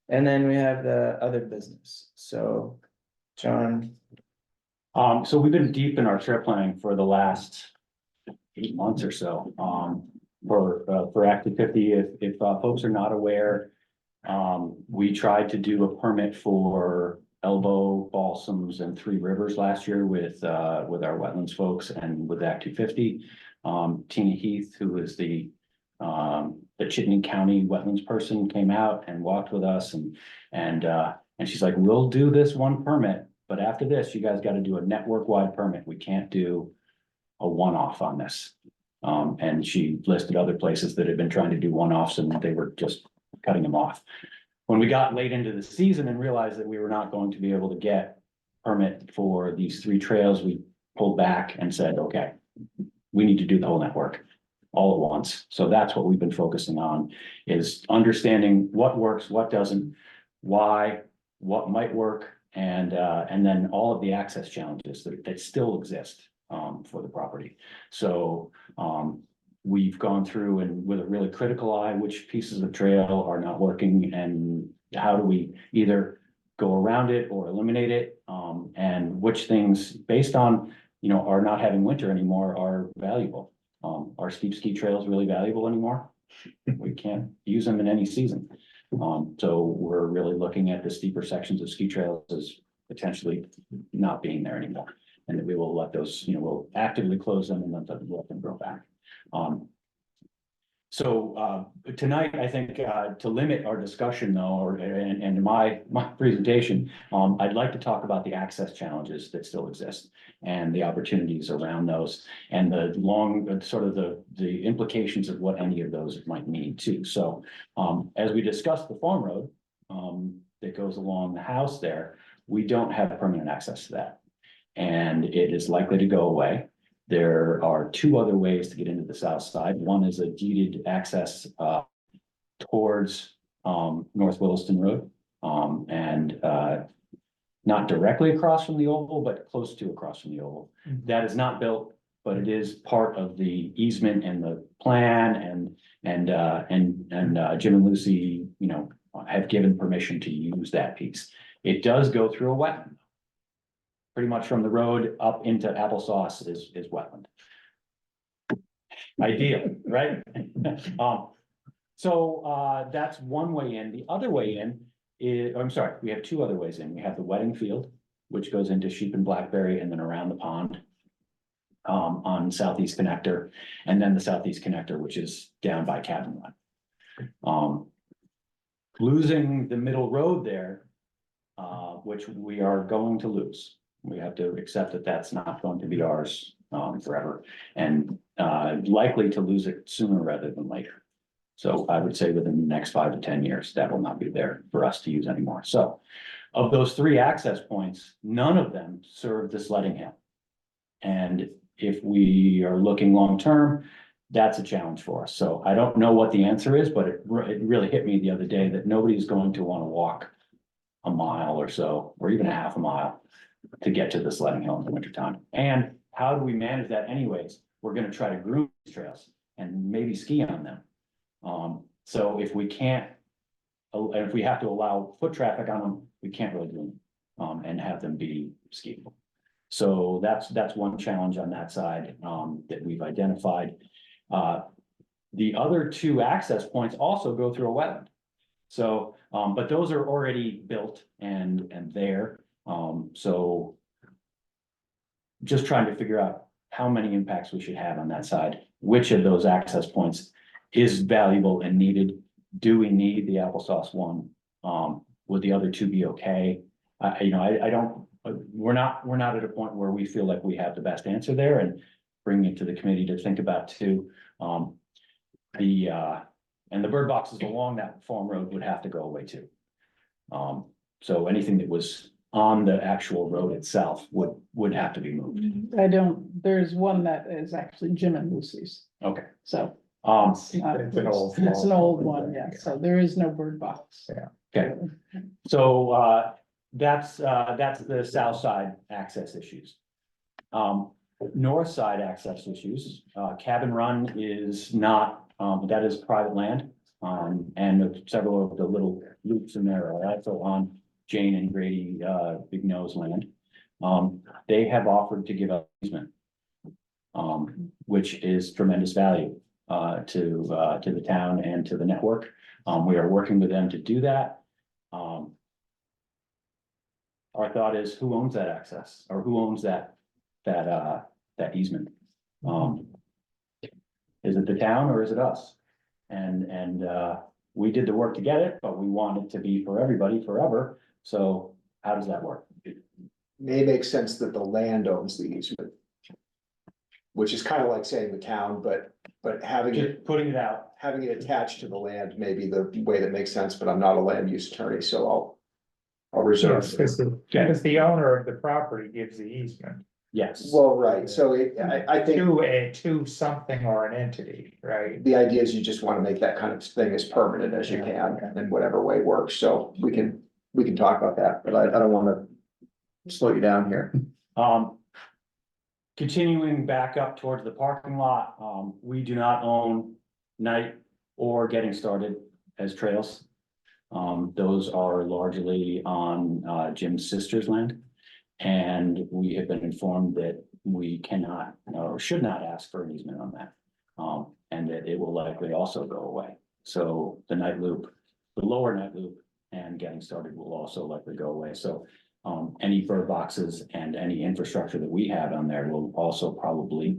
and then we have the other business. So, John. So we've been deep in our trail planning for the last 8 months or so. For Act 250, if folks are not aware, we tried to do a permit for Elbow, Balsams, and Three Rivers last year with our wetlands folks and with Act 250. Tina Heath, who is the Chittenden County wetlands person, came out and walked with us and she's like, we'll do this one permit, but after this, you guys got to do a network-wide permit. We can't do a one-off on this. And she listed other places that had been trying to do one-offs and they were just cutting them off. When we got late into the season and realized that we were not going to be able to get permit for these 3 trails, we pulled back and said, okay, we need to do the whole network all at once. So that's what we've been focusing on, is understanding what works, what doesn't, why, what might work, and then all of the access challenges that still exist for the property. So we've gone through and with a really critical eye, which pieces of trail are not working and how do we either go around it or eliminate it, and which things based on, are not having winter anymore are valuable. Are steep ski trails really valuable anymore? We can't use them in any season. So we're really looking at the steeper sections of ski trails as potentially not being there anymore. And that we will let those, we'll actively close them and let them grow back. So tonight, I think to limit our discussion though, and my presentation, I'd like to talk about the access challenges that still exist. And the opportunities around those and the long, sort of the implications of what any of those might mean too. So as we discussed the farm road that goes along the house there, we don't have permanent access to that. And it is likely to go away. There are two other ways to get into the south side. One is a deeded access towards North Williston Road. And not directly across from the oval, but close to across from the oval. That is not built, but it is part of the easement and the plan and Jim and Lucy, you know, have given permission to use that piece. It does go through a wetland. Pretty much from the road up into Applesauce is wetland. Ideal, right? So that's one way in. The other way in is, I'm sorry, we have two other ways in. We have the wetting field, which goes into Sheep and Blackberry and then around the pond on Southeast Connector, and then the Southeast Connector, which is down by Catamount. Losing the middle road there, which we are going to lose. We have to accept that that's not going to be ours forever, and likely to lose it sooner rather than later. So I would say within the next 5 to 10 years, that will not be there for us to use anymore. So of those 3 access points, none of them serve the sledding hill. And if we are looking long-term, that's a challenge for us. So I don't know what the answer is, but it really hit me the other day that nobody's going to want to walk a mile or so, or even a half a mile to get to the sledding hill in the wintertime. And how do we manage that anyways? We're going to try to groom these trails and maybe ski on them. So if we can't, if we have to allow foot traffic on them, we can't really do them, and have them be skiable. So that's one challenge on that side, that we've identified. The other 2 access points also go through a wetland. So, but those are already built and there. So just trying to figure out how many impacts we should have on that side, which of those access points is valuable and needed. Do we need the Applesauce one? Would the other 2 be okay? I don't, we're not at a point where we feel like we have the best answer there, and bringing it to the committee to think about too. And the bird boxes along that farm road would have to go away too. So anything that was on the actual road itself would have to be moved. There's one that is actually Jim and Lucy's, Okay. so. It's an old one, yeah, so there is no bird box. Yeah. Okay. So that's the south side access issues. North side access issues, Cabin Run is not, that is private land. And several of the little loops in there are also on Jane and Grady Big Nose land. They have offered to give up easement, which is tremendous value to the town and to the network. We are working with them to do that. Our thought is, who owns that access, or who owns that easement? Is it the town or is it us? And we did the work to get it, but we want it to be for everybody forever. So how does that work? It may make sense that the land owns the easement. Which is kind of like saying the town, but having it, Just putting it out. having it attached to the land may be the way that makes sense, but I'm not a land use attorney, so I'll reserve. Yes, because the owner of the property gives the easement Yes. Well, right, so I think to something or an entity, right? the idea is you just want to make that kind of thing as permanent as you can, in whatever way works, so we can talk about that, but I don't want to slow you down here. Continuing back up towards the parking lot, we do not own Night or Getting Started as trails. Those are largely on Jim's sister's land. And we have been informed that we cannot or should not ask for an easement on that. And that it will likely also go away. So the Night Loop, the lower Night Loop and Getting Started will also likely go away. So any bird boxes and any infrastructure that we have on there will also probably,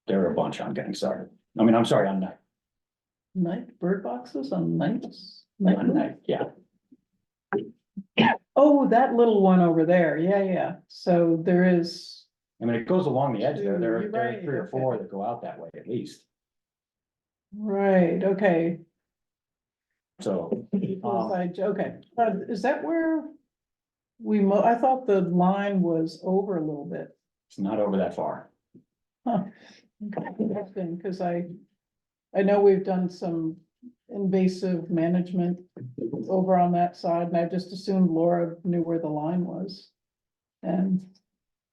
there are a bunch on Getting Started. I mean, I'm sorry, on Night. night, bird boxes on nights? Night One moon? night, yeah. Oh, that little one over there, yeah, so there is, I mean, it goes along the edge there. You're There are right, 3 or okay. 4 that go out that way at least. right, okay. So, Because okay, is that where I thought the line was over a little bit. it's not over that far. Huh. Interesting, because I know we've done some invasive management over on that side, and I just assumed Laura knew where the line was. And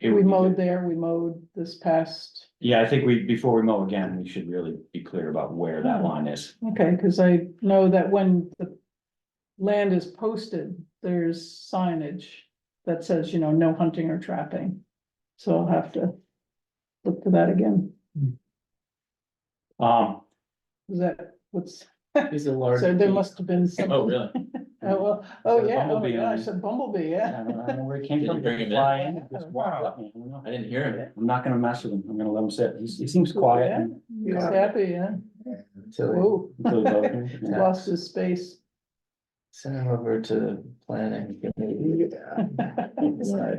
It we would be mowed good. there, we mowed this past, Yeah, I think before we mow again, we should really be clear about where that Oh. line is. okay, because I know that when the land is posted, there's signage that says, no hunting or trapping. So I'll have to look for that again. Is that, what's, He's a large. so there must have been some. Oh, really? Oh, well, oh, There's a yeah, oh my bumblebee on gosh, it. a bumblebee, I yeah. don't know where it came Did from. you bring him in? Fly in, it just walked up. I don't know. I didn't hear him. I'm not gonna mess with him. I'm gonna let him sit. He seems quiet. Yeah, and- He's happy, yeah. Whoa, until he's over. He's Yeah. lost his space. Send him over to planning. committee.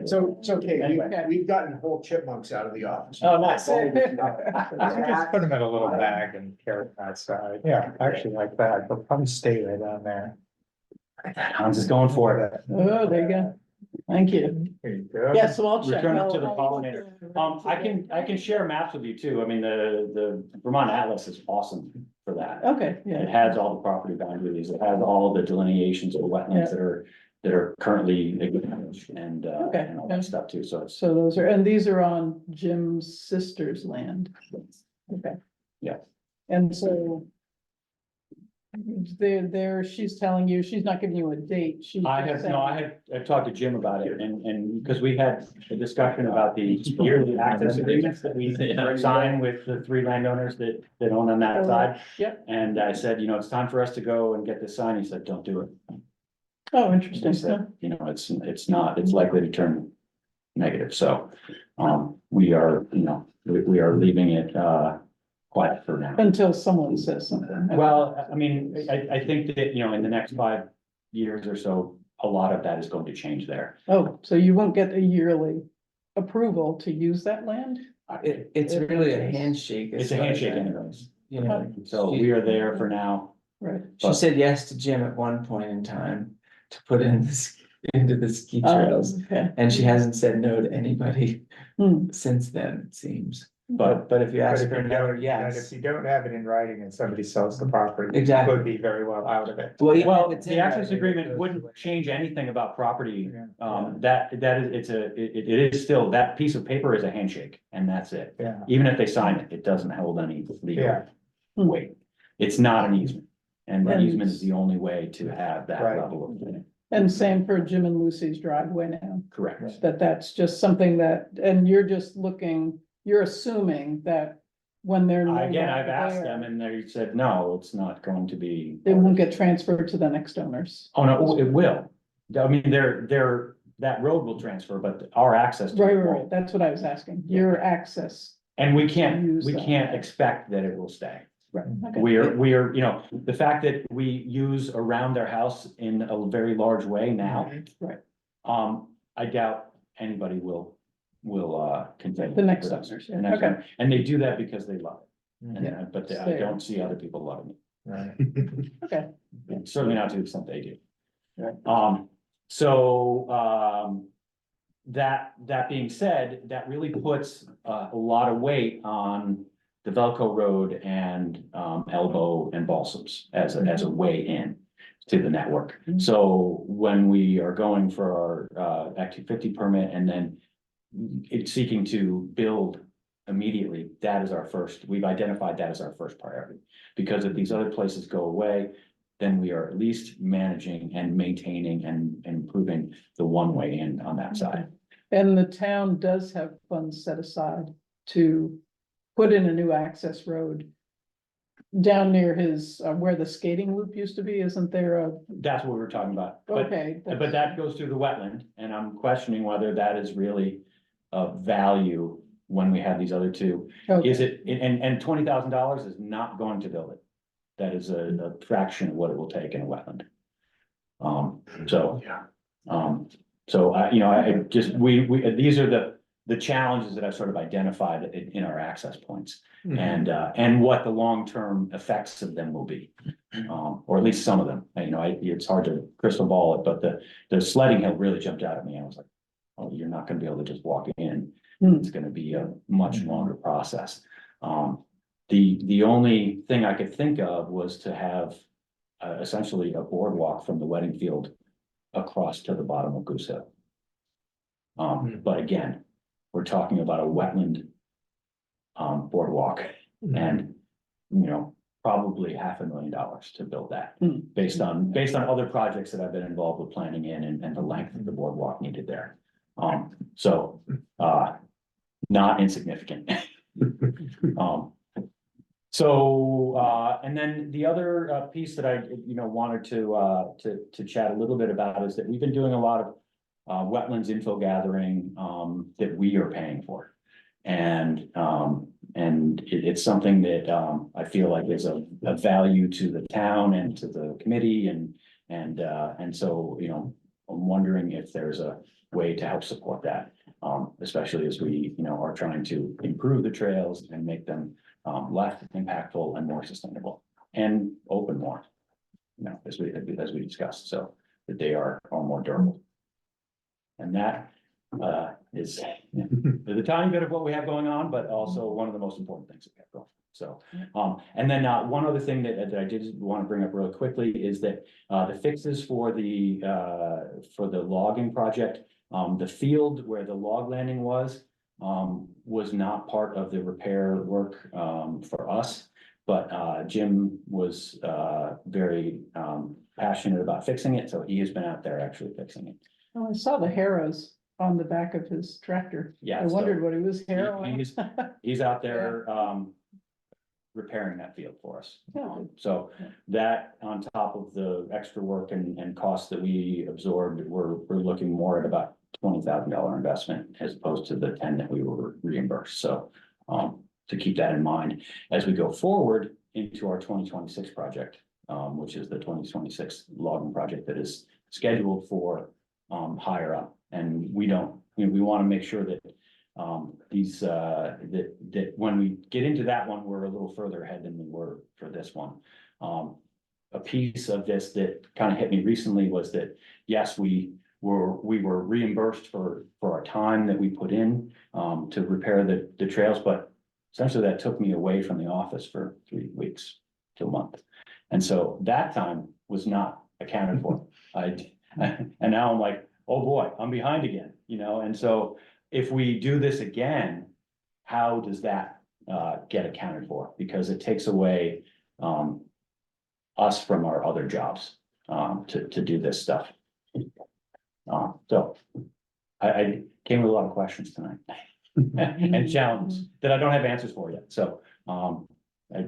So it's okay, Anyway. we've gotten whole chipmunks out of the office. Oh, nice. You just put them in a little bag and carry them outside. Yeah, I actually like that. They'll probably stay right down there. Hans is going for it. Oh, there you go. Thank you. There you go. Yeah, so I'll check. Return it to the I'll- pollinator. I can share maps with you too. I mean, the Vermont Atlas is awesome for that. Okay, It yeah, has all the property boundaries. It has all the delineations of the wetlands that are currently acknowledged and Okay. and all that stuff too. So it's, so those are, and these are on Jim's sister's land. Okay. Yeah. And so. She's telling you, she's not giving you a date. She's I just I've talked to Jim about it and because we had a discussion about the yearly access agreements that we Yeah. sign with the 3 landowners that own on that side. Yep. And I said, it's time for us to go and get this signed. He said, don't do it. Oh, He interesting. said, it's likely to turn negative. So, we are, we are leaving it, quiet for now. Until someone says something. Well, I mean, I think that, in the next 5 years or so, a lot of that is going to change there. Oh, so you won't get a yearly approval to use that land? It's really a handshake. It's a handshake anyways. You know, So we are there for now. Right. she said yes to Jim at one point in time to put in this, into the ski trails. Okay. And she hasn't said no to anybody Hmm. since then, it seems. But But if you But ask if her you another don't, yes. if you don't have it in writing and somebody sells the property, you Exactly. could be very well out of it. Well, yeah, Well, if it's the in access writing, agreement goes wouldn't away. change anything about property. Yeah. That is, it is still, that piece of paper is a handshake and that's it. Yeah, Even if they sign it, it doesn't hold any legal yeah, weight. It's not an easement. And the And- easement is the only way to have that Right. level of, And same for Jim and Lucy's driveway now, correct. that's just something that, and you're assuming that when they're. no Again, I've longer asked there, them and they said, no, it's not going to be. They won't get transferred to the next owners. Oh, no, it will. I mean, that road will transfer, but our access. to it Right, won't. that's what I was asking, your access. And we Use can't that. expect that it will stay. Right. Okay. We are, the fact that we use around their house in a very large way now. Right. I doubt anybody will continue. The next with us. owners, The yeah, next okay. owner. And they do that because they love it. And, Yeah. but I Fair. don't see other people loving it. right. Okay, And certainly not to the extent they do. Right. That being said, that really puts a lot of weight on the Velco Road and Elbow and Balsams as a way in to the network. Mhm. So when we are going for our Act 250 permit and then it's seeking to build immediately, that is our first, we've identified that as our first priority. Because if these other places go away, then we are at least managing and maintaining and improving the one-way in on that side. and the town does have funds set aside to put in a new access road. Down near his, where the skating loop used to be, isn't there a, That's what we were talking about. But, okay. but that goes through the wetland, and I'm questioning whether that is really of value when we have these other two. Okay. Is it, and $20,000 is not going to build it. that is a fraction of what it will take in a wetland. So. So I just, these are the challenges that I've sort of identified in our access points. And what the long-term effects of them will be. Or at least some of them, it's hard to crystal ball it, but the sledding hill really jumped out at me. I was like, oh, you're not gonna be able to just walk in. It's gonna be a much longer process. The only thing I could think of was to have essentially a boardwalk from the wedding field across to the bottom of Goose Hill. But again, we're talking about a wetland boardwalk and, probably $500,000 to build that based on other projects that I've been involved with planning in and the length of the boardwalk needed there. So not insignificant. And then the other piece that I, wanted to chat a little bit about is that we've been doing a lot of wetlands info gathering that we are paying for. And it's something that I feel like is of value to the town and to the committee and so, I'm wondering if there's a way to help support that. Especially as we, are trying to improve the trails and make them less impactful and more sustainable and open more. As we discussed, so that they are more durable. And that is the tiny bit of what we have going on, but also one of the most important things that we have going. So, and then one other thing that I did want to bring up really quickly is that the fixes for the logging project, the field where the log landing was not part of the repair work for us. But Jim was very passionate about fixing it, so he has been out there actually fixing it. Oh, I saw the harrows on the back of his tractor. Yeah, I wondered what he was harrowing. He's out there repairing that field for us. Yeah. So that on top of the extra work and costs that we absorbed, we're looking more at about $20,000 investment as opposed to the 10 that we were reimbursed. So to keep that in mind as we go forward into our 2026 project, which is the 2026 logging project that is scheduled for higher up. And we want to make sure that that when we get into that one, we're a little further ahead than we were for this one. A piece of this that kind of hit me recently was that, yes, we were reimbursed for our time that we put in to repair the trails, but essentially that took me away from the office for 3 weeks to a month. And so that time was not accounted for. And now I'm like, oh boy, I'm behind again, and so if we do this again, how does that get accounted for? Because it takes away us from our other jobs to do this stuff. So I came with a lot of questions tonight and challenges that I don't have answers for yet. So I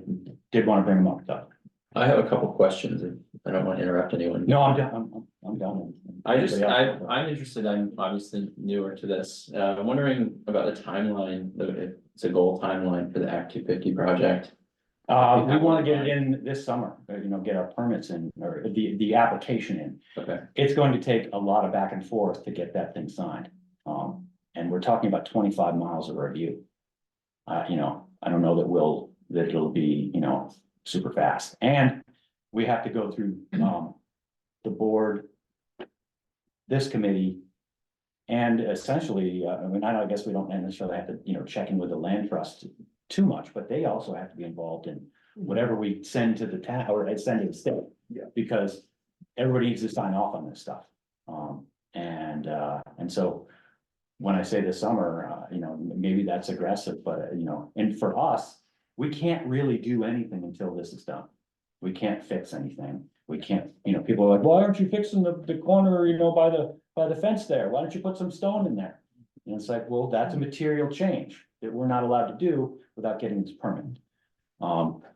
did want to bring them up, though. I have a couple questions and I don't want to interrupt anyone. No, I'm done. I'm done. I'm interested, I'm obviously newer to this. I'm wondering about the timeline, it's a goal timeline for the Act 250 project. We want to get it in this summer, get our permits in, or the application in. Okay. It's going to take a lot of back and forth to get that thing signed. And we're talking about 25 miles of review. I don't know that it'll be, super fast. And we have to go through, the board, this committee, and essentially, I guess we don't necessarily have to, check in with the land trust too much, but they also have to be involved in whatever we send to the town or send to the state. Yeah. Because everybody needs to sign off on this stuff. And so when I say this summer, maybe that's aggressive, but and for us, we can't really do anything until this is done. We can't fix anything. We can't, people are like, why aren't you fixing the corner, by the fence there? Why don't you put some stone in there? And it's like, well, that's a material change that we're not allowed to do without getting this permit.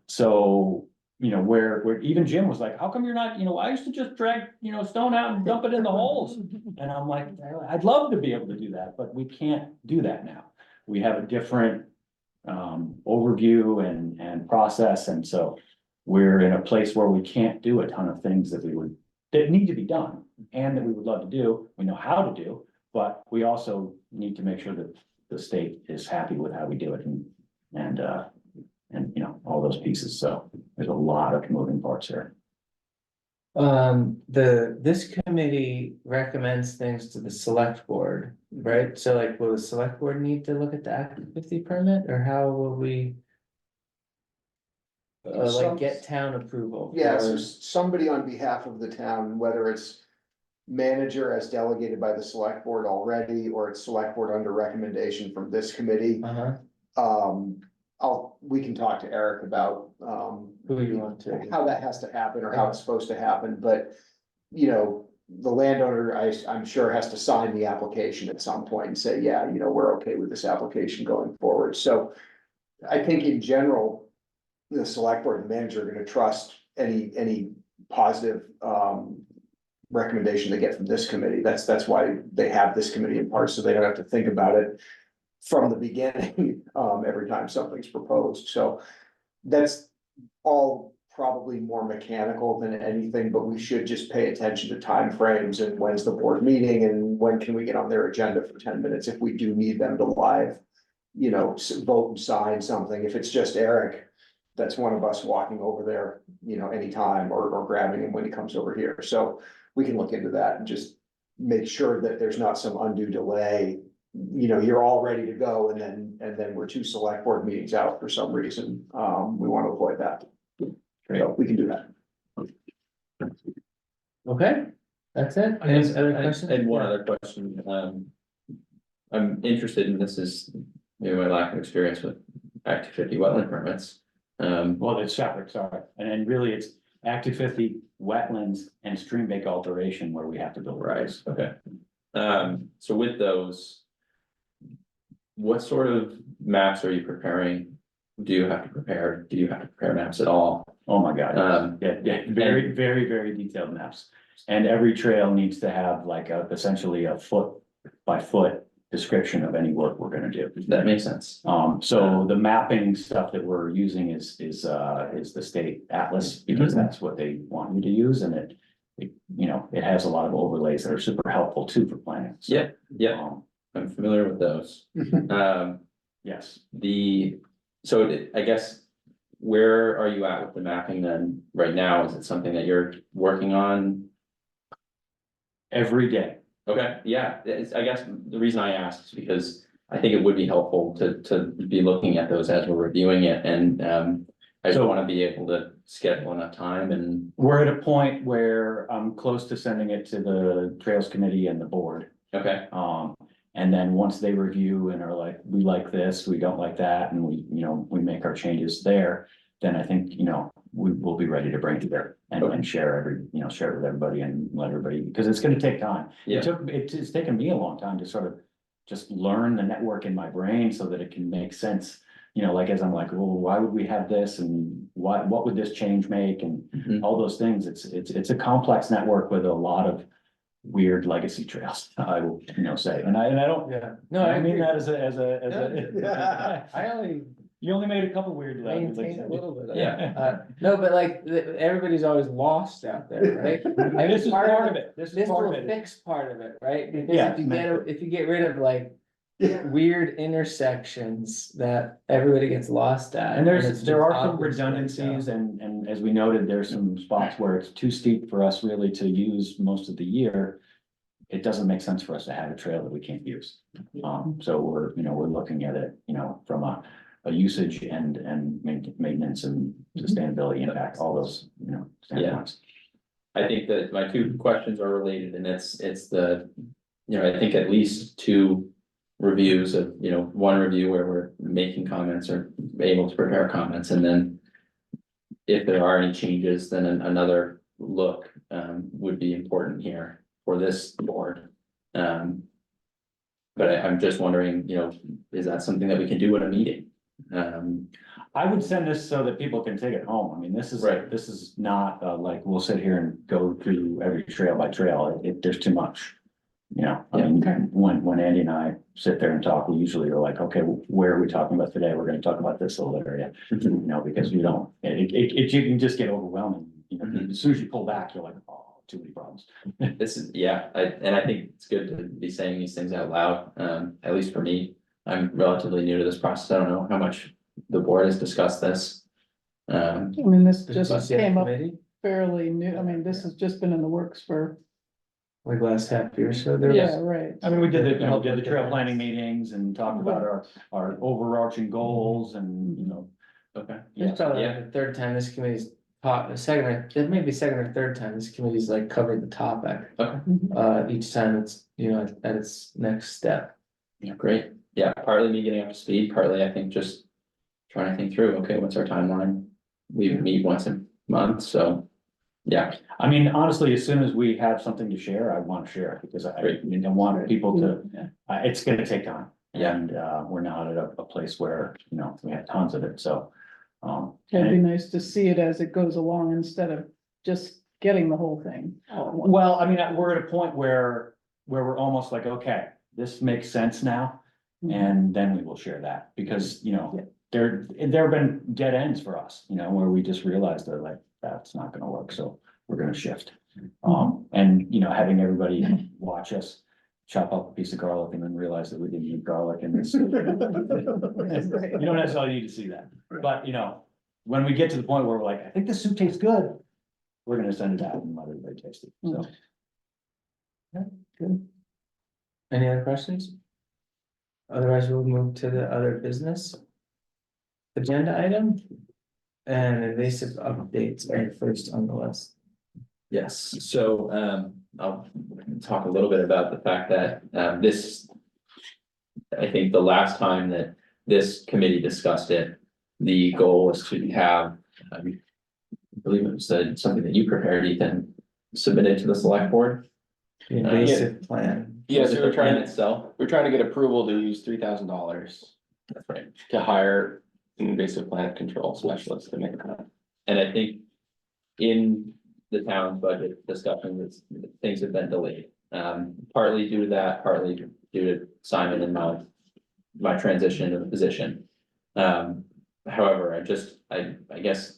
So, where even Jim was like, how come you're not, I used to just drag, stone out and dump it in the holes. And I'm like, I'd love to be able to do that, but we can't do that now. We have a different overview and process. And so we're in a place where we can't do a ton of things that that need to be done and that we would love to do, we know how to do, but we also need to make sure that the state is happy with how we do it and, you know, all those pieces. So there's a lot of moving parts here. This committee recommends things to the select board, right? So like, will the select board need to look at the Act 50 permit, or how will we? Some- Like get town approval? Yeah, so for- somebody on behalf of the town, whether it's manager as delegated by the select board already, or it's select board under recommendation from this committee. Uh-huh, We can talk to Eric about, who you want to, how that has to happen or how it's supposed to happen, but, you know, the landowner, I'm sure has to sign the application at some point and say, yeah, you know, we're okay with this application going forward. So I think in general, the select board and manager are gonna trust any positive, recommendation they get from this committee. That's why they have this committee in part, so they don't have to think about it from the beginning, every time something's proposed. So that's all probably more mechanical than anything, but we should just pay attention to timeframes and when's the board meeting and when can we get on their agenda for 10 minutes if we do need them to live, you know, vote and sign something. If it's just Eric, that's one of us walking over there, you know, anytime or grabbing him when he comes over here. So we can look into that and just make sure that there's not some undue delay. You know, you're all ready to go and then we're 2 select board meetings out for some reason. We want to avoid that. So we can do that. okay, that's it, I any guess, other I questions? had one other question, I'm interested in, this is maybe my lack of experience with Act 50 wetland permits. Well, it's separate, sorry. And then really it's Active 50 wetlands and stream bank alteration where we have to build roads. Okay. So with those, what sort of maps are you preparing? Do you have to prepare, do you have to prepare maps at all? Oh my God. Um, Yeah, very, very, very detailed maps. And every trail needs to have like essentially a foot by foot description of any work we're gonna do. That makes sense. So the mapping stuff that we're using is the state atlas, because that's what they want you to use, and it, you know, it has a lot of overlays that are super helpful too for planning. So, Yeah, yeah, um, I'm familiar with those. Yes, I guess, where are you at with the mapping then, right now? Is it something that you're working on? every day. Okay, yeah, I guess the reason I asked is because I think it would be helpful to be looking at those as we're reviewing it, and I just So- wanna be able to schedule enough time and, We're at a point where I'm close to sending it to the Trails Committee and the board. okay, And then once they review and are like, we like this, we don't like that, and we, you know, we make our changes there, then I think, you know, we will be ready to bring it together and share share it with everybody and let everybody, because it's gonna take time. yeah, It's taken me a long time to sort of just learn the network in my brain so that it can make sense. You know, like as I'm like, well, why would we have this and what would this change make and Mhm. all those things. It's a complex network with a lot of weird legacy trails, I will, you know, say, and I don't. Yeah, No, I mean that as a. Yeah. I only You only made a couple weird. maintain a little bit of Yeah. that. No, but like, everybody's always lost out there, right? And this is part of it, this is This part will of it. fix part of it, right? Because Yeah, if you get rid of like Yeah. weird intersections that everybody gets lost at. And there it's are just some obvious, like, redundancies and as we noted, there's some spots where it's too steep for us really to use most of the year. It doesn't make sense for us to have a trail that we can't use. So we're looking at it, you know, from a usage and maintenance and sustainability impact, all those, you know, standpoints. I think that my 2 questions are related, and it's the, you know, I think at least 2 reviews of, you know, 1 review where we're making comments or able to prepare comments, and then if there are any changes, then another look would be important here for this board. But I'm just wondering, you know, is that something that we can do at a meeting? I would send this so that people can take it home. I mean, this is, Right. this is not like we'll sit here and go through every trail by trail. There's too much. You know, I mean, when Andy and I sit there and talk, we usually are like, okay, where are we talking about today? We're gonna talk about this little area. You know, because you don't, you can just get overwhelming, you know, as soon as you pull back, you're like, oh, too many problems. This is, yeah, I think it's good to be saying these things out loud, at least for me. I'm relatively new to this process. I don't know how much the board has discussed this. I mean, this Did you just see that came up committee? fairly new, I mean, this has just been in the works for, Like last half year, so there yeah, was. right. I mean, we did the trail planning meetings and talked about our overarching goals and, you know. Okay. It's probably like the third time this committee's the second, it may be second or third time this committee's like covered the topic. Mhm. Each time it's, you know, at its next step. Yeah, great. Yeah, partly me getting up to speed, partly I think just trying to think through, okay, what's our timeline? We meet once a month, so, yeah, I mean, honestly, as soon as we have something to share, I want to share it because I want people to, Yeah. it's gonna take time. Yeah. And, we're not at a place where, you know, we have tons of it, so. It'd be nice to see it as it goes along instead of just getting the whole thing. all at once. Well, I mean, we're at a point where we're almost like, okay, this makes sense now. Mhm. And then we will share that because, you know, Yeah. there have been dead ends for us, you know, where we just realized that like, that's not gonna work, so we're gonna shift. And, you know, having everybody watch us chop up a piece of garlic and then realize that we didn't need garlic and this. You don't necessarily need to see that, but you know, when we get to the point where we're like, I think this soup tastes good, we're gonna send it out and let everybody taste it, so. Good. Any other questions? Otherwise, we'll move to the other business. Agenda item. And invasive updates are first on the list. yes, so, I'll talk a little bit about the fact that, this. I think the last time that this committee discussed it, the goal was to have, I believe it was something that you prepared, Ethan, submitted to the select board. The invasive plan. Yeah, Was so it we're the plan trying, itself? we're trying to get approval to use $3,000 That's right. to hire an invasive plant control specialist to make it happen. And I think in the town's budget discussions, things have been delayed. Partly due to that, partly due to Simon and my transition into the position. However, I guess.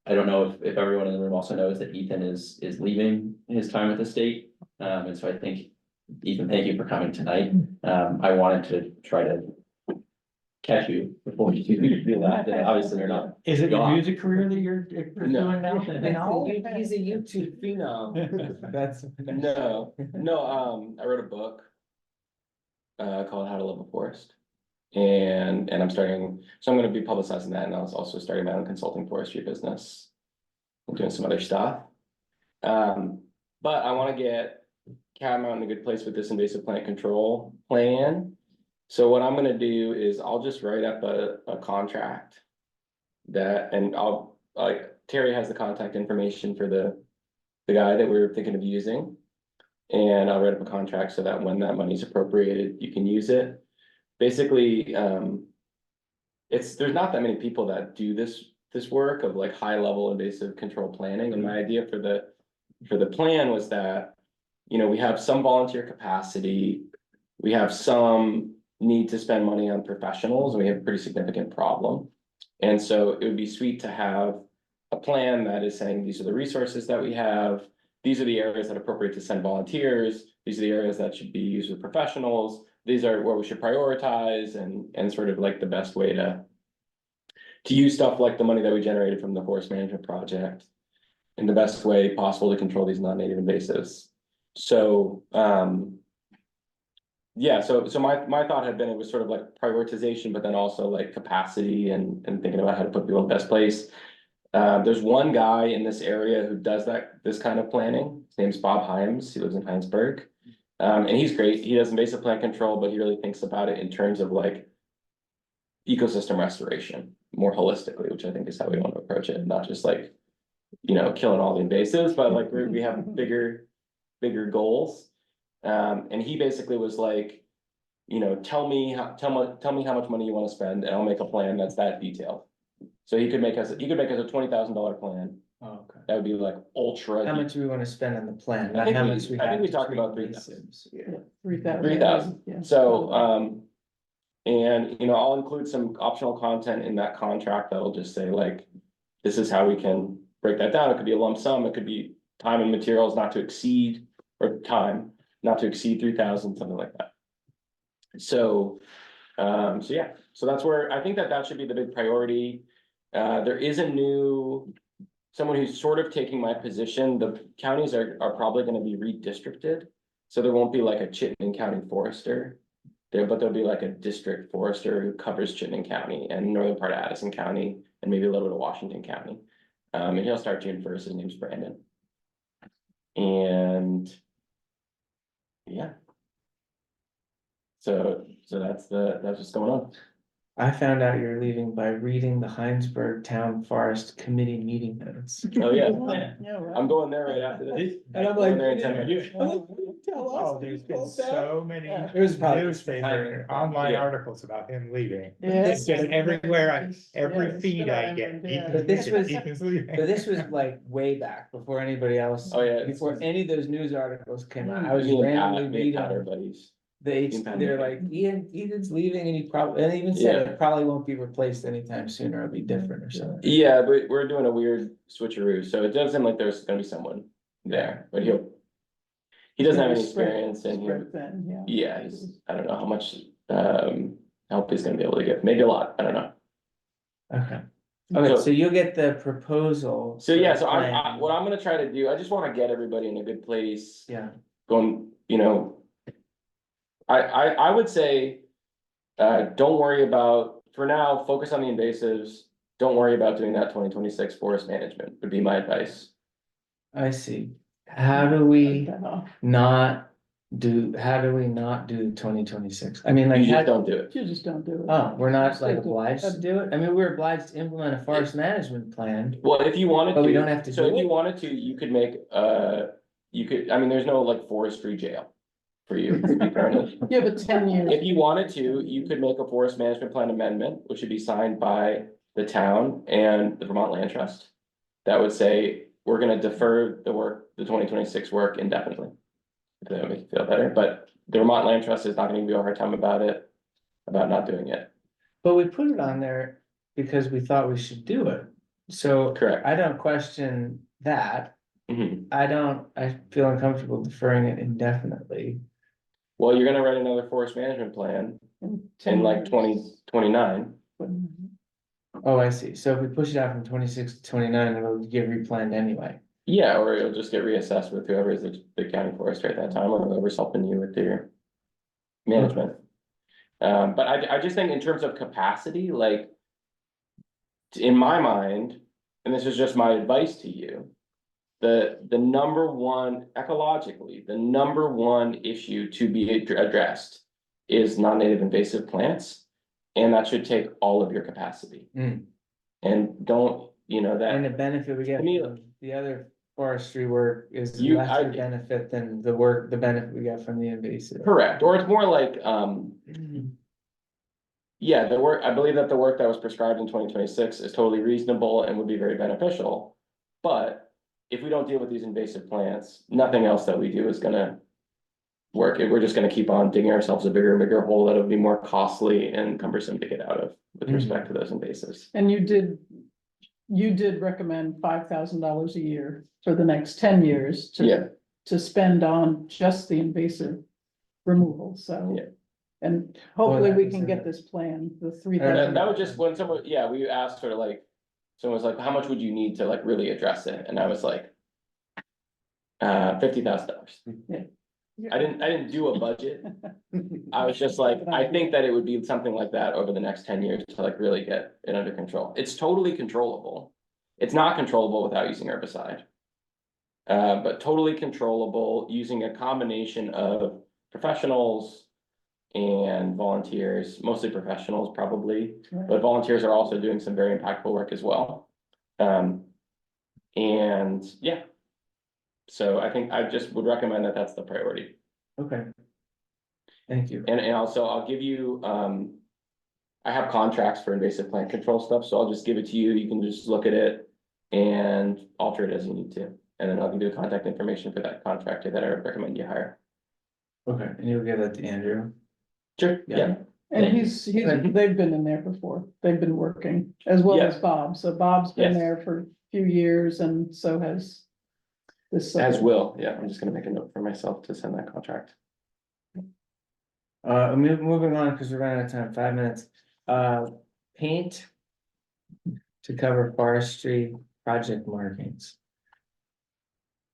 I don't know if everyone in the room also knows that Ethan is leaving his time with the state. And so I think, Ethan, thank you for coming tonight. I wanted to try to catch you before you left, and obviously you're not. Is it your gone. music career that you're pursuing now? He's a YouTube phenom. That's. No, I wrote a book. Called How to Live a Forest. And I'm starting, so I'm gonna be publicizing that, and I was also starting my own consulting forestry business. And doing some other stuff. But I wanna get Catamount in a good place with this invasive plant control plan. So what I'm gonna do is I'll just write up a contract. And I'll, like, Terry has the contact information for the guy that we were thinking of using. And I'll write up a contract so that when that money's appropriated, you can use it. Basically, there's not that many people that do this work of like high level invasive control planning, and my idea for the plan was that. You know, we have some volunteer capacity, we have some need to spend money on professionals, and we have a pretty significant problem. And so it would be sweet to have a plan that is saying, these are the resources that we have. These are the areas that are appropriate to send volunteers. These are the areas that should be used with professionals. These are where we should prioritize and sort of like the best way to use stuff like the money that we generated from the forest management project in the best way possible to control these non-native invasives. So, yeah, so my thought had been it was sort of like prioritization, but then also like capacity and thinking about how to put people in the best place. There's one guy in this area who does this kind of planning. His name's Bob Himes. He lives in Heinsberg. And he's great. He does invasive plant control, but he really thinks about it in terms of like ecosystem restoration more holistically, which I think is how we want to approach it, not just like, you know, killing all the invasives, but like we have bigger goals. And he basically was like, you know, tell me how much money you want to spend, and I'll make a plan that's that detailed. So he could make us a $20,000 plan. Oh, okay. that would be like ultra. How much do we wanna spend on the plan, I not think how we- much we I think have we to talked treat about invasives. Yeah. 3,000. 3,000. Yeah. So, and, you know, I'll include some optional content in that contract that'll just say like, this is how we can break that down. It could be a lump sum, it could be time and materials not to exceed, or time, not to exceed 3,000, something like that. So, so yeah, so that's where, I think that that should be the big priority. There is a new, someone who's sort of taking my position. The counties are probably gonna be redistricted. So there won't be like a Chittenden County forester there, but there'll be like a district forester who covers Chittenden County and northern part of Addison County and maybe a little bit of Washington County. And he'll start June 1st. His name's Brandon. And yeah. So that's what's going on. I found out you're leaving by reading the Heinsberg Town Forest Committee meeting minutes. Oh, yeah. Yeah, right. I'm going there right after this. And I'm Going like, there in 10 minutes. Tell us. Oh, there's been so many Yeah. It was probably just newspaper timing. and online Yeah. articles about him leaving. Yeah. It's just everywhere, Yeah, every it's feed been I around, get. yeah. But this was- Ethan's leaving. But this was like way back before anybody else. Oh, yeah. Before any of those news articles came out, I was Me and Pat, randomly me and Pat are reading. buddies. They're like, Ian's leaving and he probably, and they even said it probably won't be replaced anytime sooner, it'll be different or something. Yeah, but we're doing a weird switcheroo, so it does seem like there's gonna be someone there, but he doesn't have any experience and Spread thin, yeah. yeah, I don't know how much help he's gonna be able to give, maybe a lot, I don't know. Okay. Okay, so you'll get the proposal. So yeah, so plan. what I'm gonna try to do, I just wanna get everybody in a good place. Yeah, Going, you know. I would say, don't worry about, for now, focus on the invasives. Don't worry about doing that 2026 forest management would be my advice. I see. How do we Cut that off. how do we not do 2026? I mean, like, You just how, don't do it. You just don't do it. oh, we're not like Just do it. obliged to do it? I mean, we're obliged to implement a forest management plan. Well, if you wanted to. But we don't have to So do if you it? wanted to, you could make, you could, I mean, there's no like forestry jail for you to be permanent. Yeah, but 10 years. If you wanted to, you could make a forest management plan amendment, which would be signed by the town and the Vermont Land Trust. That would say, we're gonna defer the work, the 2026 work indefinitely. If that makes you feel better, but the Vermont Land Trust is not gonna give you a hard time about it, about not doing it. But we put it on there because we thought we should do it. So Correct. I don't question that. Mhm. I feel uncomfortable deferring it indefinitely. Well, you're gonna write another forest management plan in like 2029. Oh, I see. So if we push it out from 26 to 29, it'll get replanned anyway. Yeah, or it'll just get reassessed with whoever is the county forester at that time, or whoever's helping you with your management. But I just think in terms of capacity, like. In my mind, and this is just my advice to you. The number one, ecologically, the number one issue to be addressed is non-native invasive plants. And that should take all of your capacity. Mm. And don't, you know, And the that, benefit we get To me, from the other forestry work is You- lesser I- benefit than the benefit we get from the invasive. correct, or it's more like, yeah, the work, I believe that the work that was prescribed in 2026 is totally reasonable and would be very beneficial. But if we don't deal with these invasive plants, nothing else that we do is gonna work. We're just gonna keep on digging ourselves a bigger and bigger hole that would be more costly and cumbersome to get out of with Mhm. respect to those invasives. And you did recommend $5,000 a year for the next 10 years. Yeah. To spend on just the invasive removal, so. Yeah. And hopefully that we was can in get it. this plan, the And 3,000. That was just when someone, yeah, we asked her like, someone was like, how much would you need to like really address it? And I was like. $50,000. Yeah. I didn't do a budget. I was just like, I think that it would be something like that over the next 10 years to like really get it under control. It's totally controllable. It's not controllable without using herbicide. But totally controllable using a combination of professionals. And volunteers, mostly professionals probably, Right. but volunteers are also doing some very impactful work as well. And yeah. So I think I just would recommend that that's the priority. Okay. Thank you. And also I'll give you, I have contracts for invasive plant control stuff, so I'll just give it to you. You can just look at it. and alter it as you need to. And then I'll give you the contact information for that contractor that I would recommend you hire. Okay, and you'll give that to Andrew. Sure, yeah. And Thank you. they've been in there before, they've been working, as well as Yeah. Bob, so Bob's been Yes. there for a few years, and so has this. As will, yeah, I'm just gonna make a note for myself to send that contract. Moving on, because we're running out of time, 5 minutes, paint. To cover forestry project markings.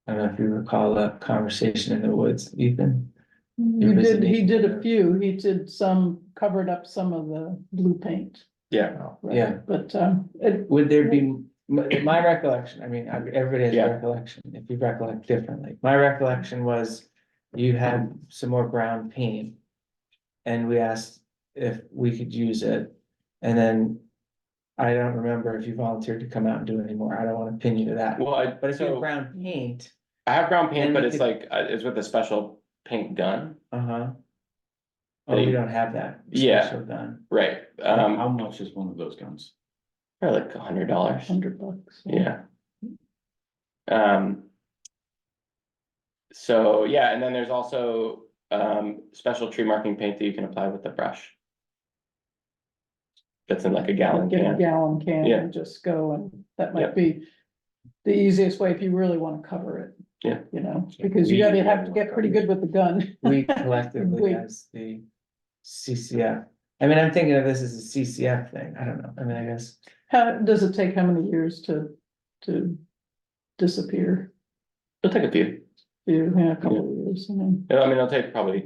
I don't know if you recall that conversation in the woods, Ethan. He did Representation. a few, he did some, covered up some of the blue paint. Yeah, right? Yeah. But, it, Would there be, my recollection, I mean, everybody has Yeah. a recollection, if you recollect differently. My recollection was you had some more brown paint. And we asked if we could use it, and then I don't remember if you volunteered to come out and do it anymore. I don't want to pin you to that. well, But if you have so brown paint, I have brown paint, and but we it's could- like, it's with a special paint gun, oh, we don't have that. Yeah. special gun. right? How much is one of those guns? Probably like $100. $100. Yeah. Um. So, yeah, and then there's also, special tree marking paint that you can apply with the brush. That's in like a gallon Get a can. gallon can Yeah. and just go, and that Yep. might be the easiest way if you really wanna cover it. Yeah. You know, because you We- gotta have to get pretty good with the gun. We collectively We- as the CCF. I mean, I'm thinking of this as a CCF thing. I don't know. I mean, I guess. How, does it take how many years to disappear? It'll take a few. A couple of years, I mean, I mean, it'll take probably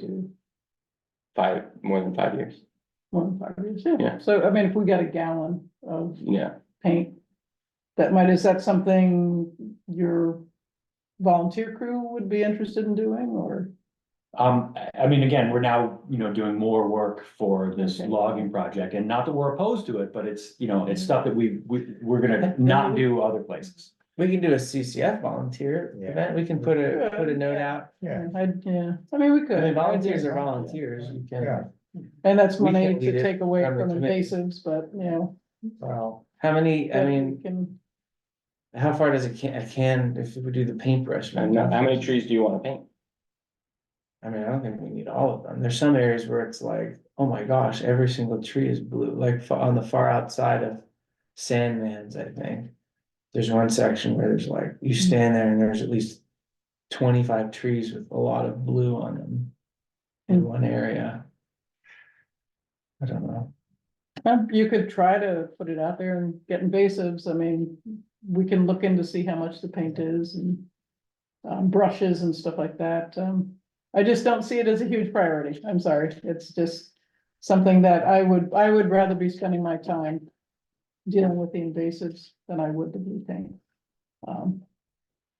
more than 5 years. more than 5 years, Yeah. So, I mean, if we got a gallon of Yeah. paint, is that something your volunteer crew would be interested in doing, or? I mean, again, we're now, doing more work for this Okay. logging project, and not that we're opposed to it, but it's, it's stuff that we're gonna not do other places. We can do a CCF volunteer Yeah. event. We can put a note out. Yeah. I mean, we could. I mean, volunteers do- are volunteers. You can. Yeah. And that's We can money lead to it take away from the from committee. invasives, but, Well, How many, I but we mean, can- how far does a can, if we do the paintbrush? And how many trees do you wanna paint? I mean, I don't think we need all of them. There's some areas where it's like, oh my gosh, every single tree is blue, like on the far outside of Sandman's, I think. There's one section where there's like, you stand there and there's at least 25 trees with a lot of blue on them. In one area. I don't know. You could try to put it out there and get invasives, I mean, we can look in to see how much the paint is and. Brushes and stuff like that, I just don't see it as a huge priority, I'm sorry, it's just. Something that I would rather be spending my time. Dealing with the invasives than I would the blue paint.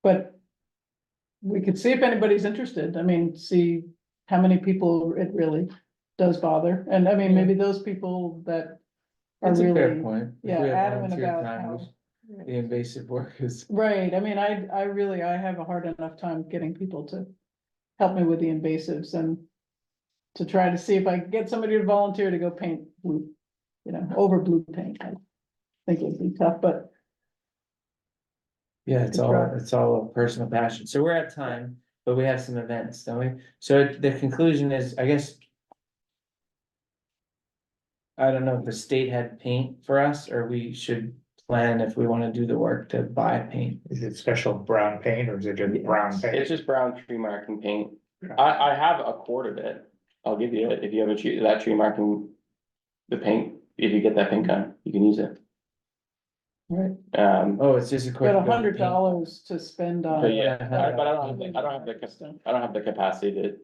But. We could see if anybody's interested, I mean, see how many people it really does bother, and I mean, maybe those people that. Are That's a fair really, point. If yeah, we have adamant volunteer about time, how. the invasive work is. Right, I mean, I really, I have a hard enough time getting people to help me with the invasives and. To try to see if I can get somebody to volunteer to go paint blue, over blue paint, I think it would be tough, but. Yeah, it's Good all, try. it's all a personal passion. So we're at time, but we have some events, don't we? So the conclusion is, I guess. I don't know if the state had paint for us, or we should plan if we wanna do the work to buy paint. is it special brown paint or is it just brown It's paint? just brown tree marking paint. I have a quart of it. I'll give you it if you have that tree marking. The paint, if you get that paint gun, you can use it. Right, Oh, it's just a quick. but $100 to spend on. But yeah, Yeah. but I don't have the capacity to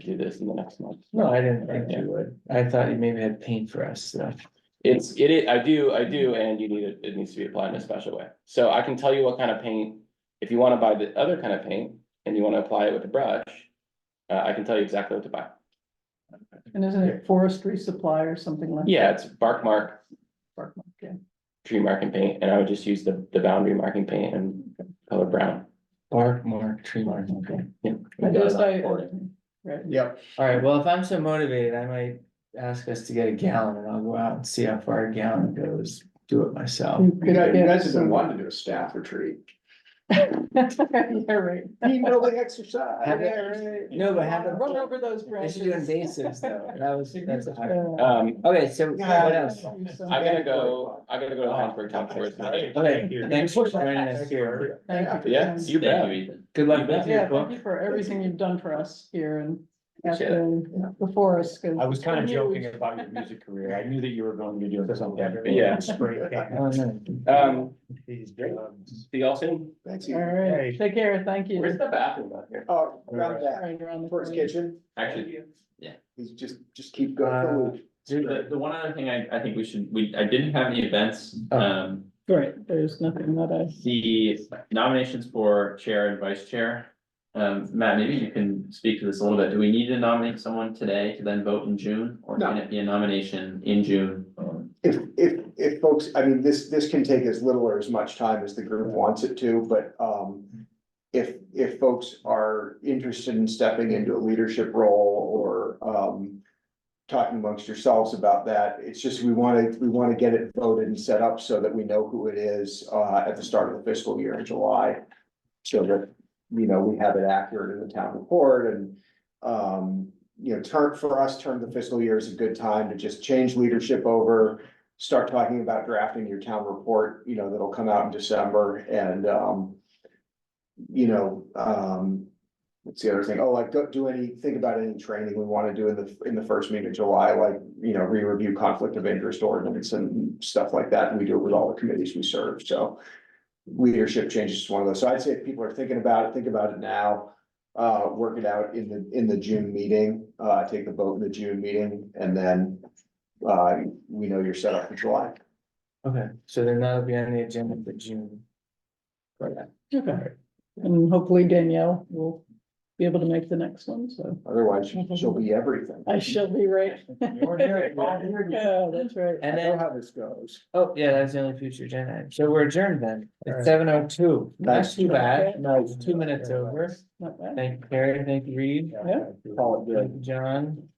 do this in the next month. No, I didn't think you would. I thought you maybe had paint for us, so. I do, and it needs to be applied in a special way. So I can tell you what kind of paint, if you wanna buy the other kind of paint and you wanna apply it with a brush. I can tell you exactly what to buy. And isn't it forestry supply or something like? Yeah, it's bark mark, That? Yeah. tree marking paint, and I would just use the boundary marking paint and color brown. Bark mark, tree mark, okay. Yeah. I just, right, Yep. Alright, well, if I'm so motivated, I might ask us to get a gallon and I'll go out and see how far a gallon goes. do it myself. You You could guys, you get guys have been some- wanting to do a staff retreat. Yeah, right. Team building exercise. Have it- Yeah, right. No, but have it- Run over those They branches. should do invasives though, that's. Yeah. Okay, so what else? I gotta go to Hansburg Town Forest. Okay, Thank you. thanks for joining us here. Thank you. Yeah, you bet. Thank you, Ethan. Good luck with your Yeah, thank book. you for everything you've done for us here and Appreciate after, before us. 'cause I was kind of it's joking huge. about your music career. I knew that you were going to be doing something. Yeah. Spray Oh, can. no. These See drugs. y'all soon. Thanks. All Ethan. right, take care, thank you. Where's the bathroom out here? Oh, around that, Right around the towards corner. kitchen, Actually, he's just keep going. the one other thing I think I didn't have any events, Oh. Right, there's nothing that the nominations for chair and vice chair. Matt, maybe you can speak to this a little bit. Do we need to nominate someone today to then vote in June? Or can No. it be a nomination in June? If folks, I mean, this can take as little or as much time as the group wants it to, but, if folks are interested in stepping into a leadership role or, talking amongst yourselves about that, it's just, we wanna get it voted and set up so that we know who it is, at the start of the fiscal year in July. So that, we have it accurate in the town report and, turn the fiscal year is a good time to just change leadership over. Start talking about drafting your town report, that'll come out in December and, what's the other thing? Oh, like, think about any training we wanna do in the first meeting of July, like, re-review conflict of interest ordinance and stuff like that. And we do it with all the committees we serve, so. Leadership changes is one of those, so I'd say if people are thinking about it, think about it now. Work it out in the June meeting, take the vote in the June meeting, and then. We know you're set up for July. Okay, so then that'll be on the agenda for June. Okay, and hopefully Danielle will be able to make the next one, so Otherwise, she'll be everything. I shall be right. You're here, you're here. Yeah, that's right. And I know then, how this goes. oh, yeah, that's the only future agenda item. So we're adjourned then. Alright. It's 7:02. Not Nice. too bad. No, it's 2 minutes over. Not bad. Thank you, Carrie. Thank you, Reed. Yeah. Call it good. Thank you, John.